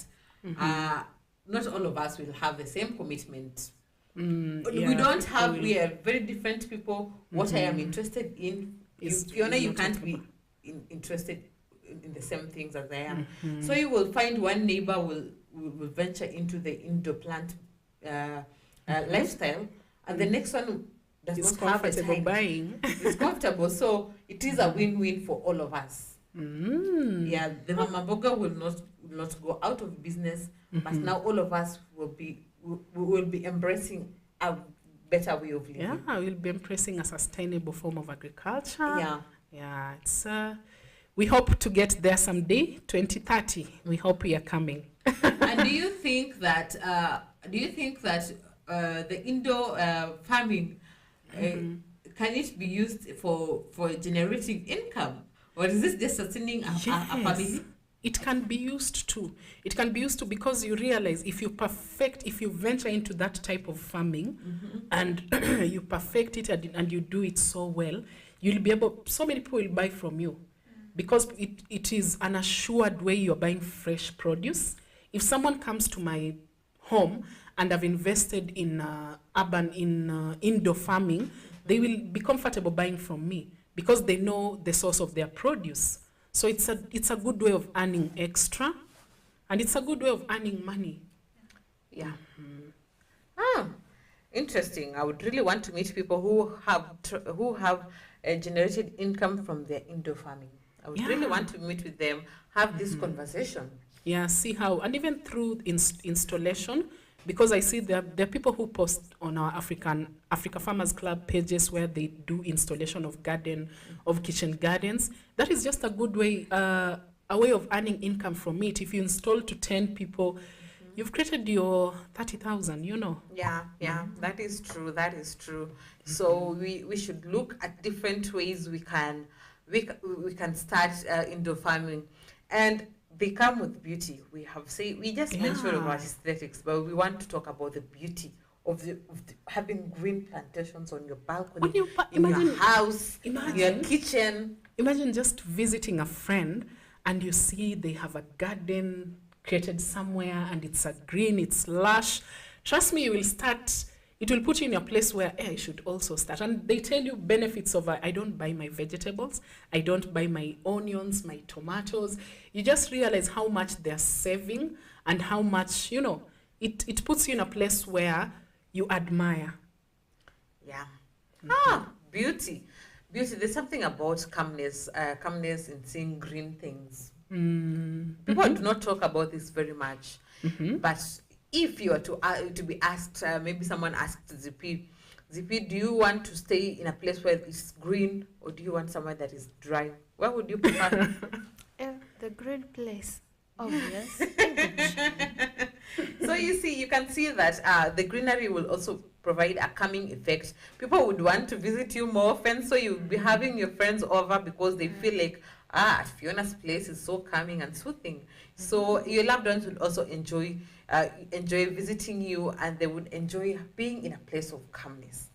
not all of us will have the same commitment. We are very different people. What I am interested in, Fiona, you can't be interested in the same things as I am. So you will find one neighbor will venture into the indoor plant lifestyle, and the next one does not have the time. Buying. It's comfortable, so it is a win-win for all of us. Yeah, the Mama Mboga will not go out of business, but now all of us will be embracing a better way of living. Yeah, we'll be embracing a sustainable form of agriculture. Yeah, it's we hope to get there someday, 2030. We hope we are coming. And do you think that the indoor farming can it be used for generating income, or is this just sustaining a family? It can be used too. It can be used too because you realize if you venture into that type of farming and you perfect it and you do it so well, so many people will buy from you because it is an assured way you're buying fresh produce. If someone comes to my home and I've invested in indoor farming, they will be comfortable buying from me because they know the source of their produce. So it's a good way of earning extra, and it's a good way of earning money. Yeah. Interesting. I would really want to meet people who have generated income from their indoor farming. I would really want to meet with them, have this conversation. Yeah, see how, and even through installation, because I see there are people who post on our Africa Farmers Club pages where they do installation of kitchen gardens. That is just a good way, a way of earning income from it. If you install to 10 people, you've created your 30,000, Yeah, that is true. So we should look at different ways we can start indoor farming, and they come with beauty. We just mentioned about aesthetics, but we want to talk about the beauty of having green plantations on your balcony, in your house, in your kitchen. Imagine just visiting a friend and you see they have a garden created somewhere and it's green, it's lush. Trust me, it will put you in a place where I should also start. And they tell you benefits of I don't buy my vegetables, I don't buy my onions, my tomatoes. You just realize how much they're saving and how much, it puts you in a place where you admire. Yeah. Beauty. Beauty. There's something about calmness, calmness in seeing green things. People do not talk about this very much. But if you are to be asked, maybe someone asked ZP, do you want to stay in a place where it's green, or do you want somewhere that is dry? Where would you prefer? The green place. Obvious. So you see, you can see that the greenery will also provide a calming effect. People would want to visit you more often, so you'll be having your friends over because they feel like, Fiona's place is so calming and soothing. So your loved ones would also enjoy visiting you, and they would enjoy being in a place of calmness.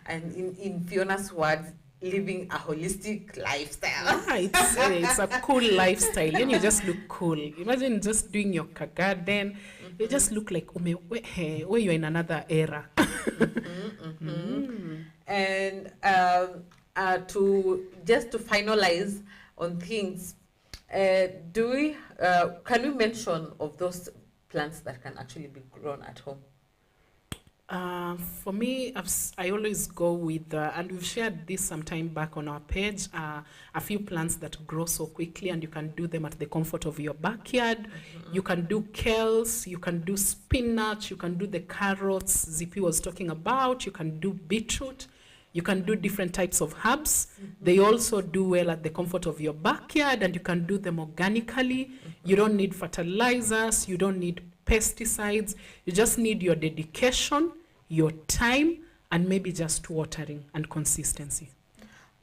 And in Fiona's words, living a holistic lifestyle. It's a cool lifestyle. And you just look cool. Imagine just doing your garden. You just look like where you're in another era. And to finalize on things, can we mention of those plants that can actually be grown at home? For me, I always go with, and we've shared this some time back on our page, a few plants that grow so quickly, and you can do them at the comfort of your backyard. You can do kales, you can do spinach, you can do the carrots ZP was talking about, you can do beetroot, you can do different types of herbs. They also do well at the comfort of your backyard, and you can do them organically. You don't need fertilizers, you don't need pesticides, you just need your dedication, your time, and maybe just watering and consistency.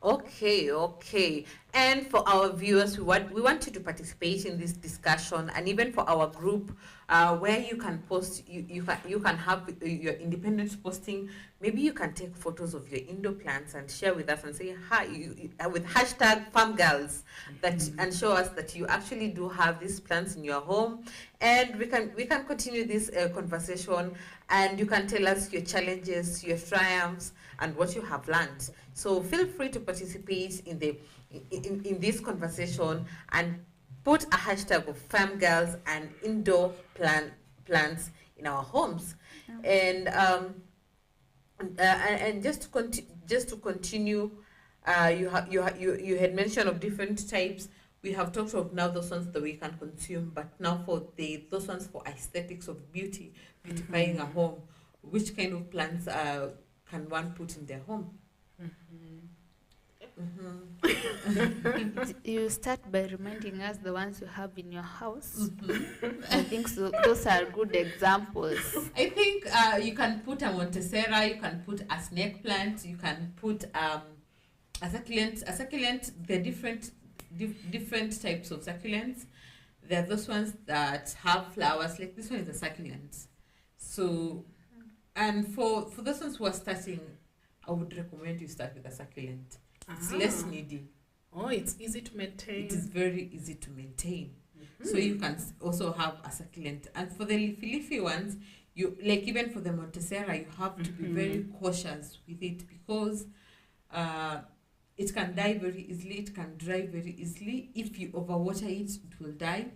Okay. And for our viewers, we want you to participate in this discussion, and even for our group, where you can post, you can have your independent posting. Maybe you can take photos of your indoor plants and share with us and say hi with hashtag #FarmGirls, and show us that you actually do have these plants in your home, and we can continue this conversation, and you can tell us your challenges, your triumphs, and what you have learned. So feel free to participate in this conversation and put a hashtag of FarmGirls and indoor plants in our homes. And just to continue, you had mentioned of different types. We have talked of now those ones that we can consume, but now for those ones for aesthetics of beautifying a home, which kind of plants can one put in their home? You start by reminding us the ones you have in your house. I think so, those are good examples. I think you can put a Montessera, you can put a snake plant, you can put a succulent. There are different types of succulents. There are those ones that have flowers, like this one is a succulent. So, and for those ones who are starting, I would recommend you start with a succulent. It's less needy. Oh, it's easy to maintain. It is very easy to maintain. So you can also have a succulent. And for the leafy ones, you like even for the Montessera, you have to be very cautious with it, because it can die very easily. It can dry very easily. If you overwater it, it will die.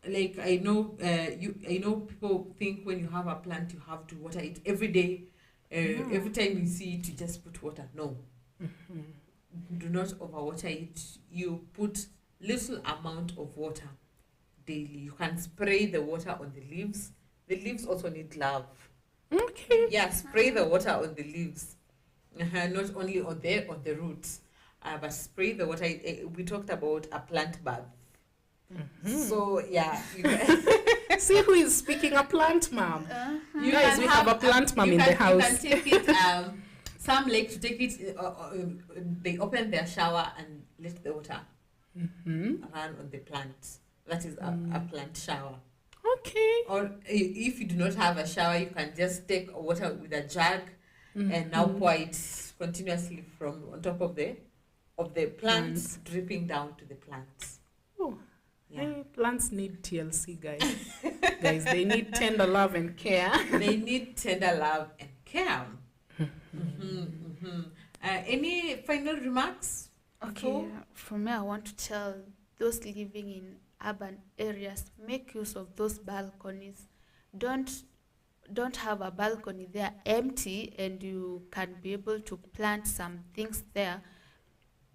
Like I know people think when you have a plant, you have to water it every day. Every time you see it, you just put water. No. Do not overwater it. You put little amount of water daily. You can spray the water on the leaves. The leaves also need love. Okay. Yeah, spray the water on the leaves. Not only on the roots, but spray the water. We talked about a plant bath. So yeah, see who is speaking a plant mom. You guys, we have a plant mom in the house. You can take it. Some like to take it. They open their shower and let the water run on the plant. That is a plant shower. Okay. Or if you do not have a shower, you can just take water with a jug and now pour it continuously from on top of the plants, dripping down to the plants. Oh. Yeah. Hey, plants need TLC, guys. Guys, they need tender love and care. They need tender love and care. Any final remarks? Okay, for me, I want to tell those living in urban areas, make use of those balconies. don't have a balcony there empty, and you can be able to plant some things there,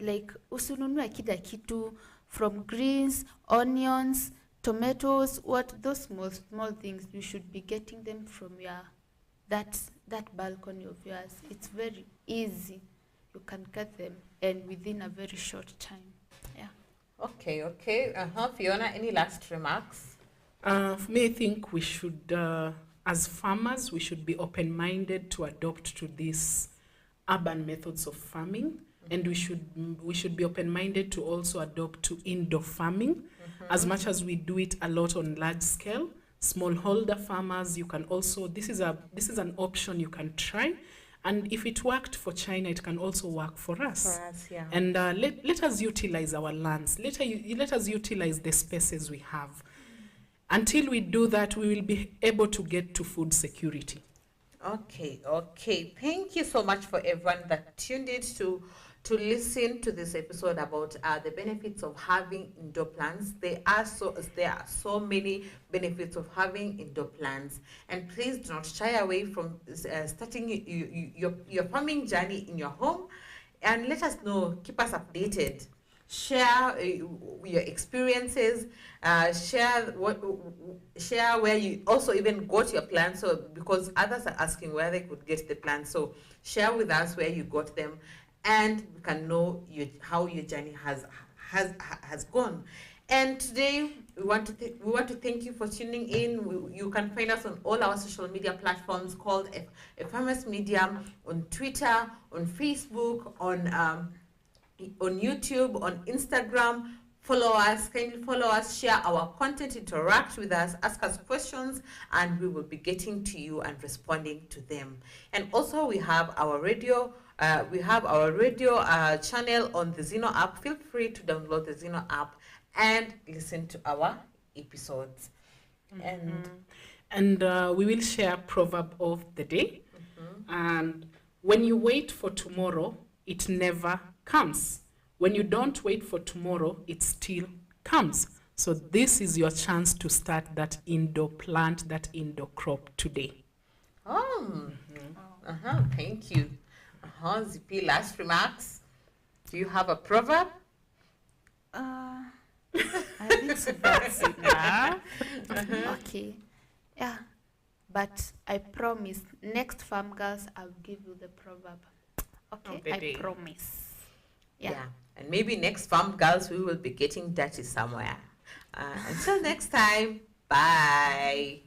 like usinunue kila kitu from greens, onions, tomatoes, what those small things. You should be getting them from your that balcony of yours. It's very easy. You can get them, and within a very short time. Yeah. Okay. Fiona, any last remarks? For me, I think we should, as farmers, we should be open-minded to adopt to these urban methods of farming, and we should be open-minded to also adopt to indoor farming, as much as we do it a lot on large scale. Smallholder farmers, you can also, this is an option you can try, and if it worked for China, it can also work for us. Yeah. And let us utilize our lands. Let us utilize the spaces we have. Until we do that, we will be able to get to food security. Okay. Thank you so much for everyone that tuned in to listen to this episode about the benefits of having indoor plants. There are so many benefits of having indoor plants, and please do not shy away from starting your farming journey in your home. And let us know. Keep us updated. Share your experiences. Share where you also even got your plants. So because others are asking where they could get the plants, so share with us where you got them, and we can know how your journey has gone. And today we want to thank you for tuning in. You can find us on all our social media platforms called A Farmers Media, on Twitter, on Facebook, on YouTube, on Instagram. Kindly follow us, share our content, interact with us, ask us questions, and we will be getting to you and responding to them. And also we have our radio channel on the Zeno app. Feel free to download the Zeno app and listen to our episodes. And we will share proverb of the day. And when you wait for tomorrow, it never comes. When you don't wait for tomorrow, it still comes. So this is your chance to start that indoor plant, that indoor crop today. Thank you. Zippy, last remarks. Do you have a proverb? I think so that's enough. Okay. Yeah. But I promise, next Farm Girls, I'll give you the proverb. Okay, I promise. Yeah. And maybe next Farm Girls, we will be getting dirty somewhere. Until next time, bye.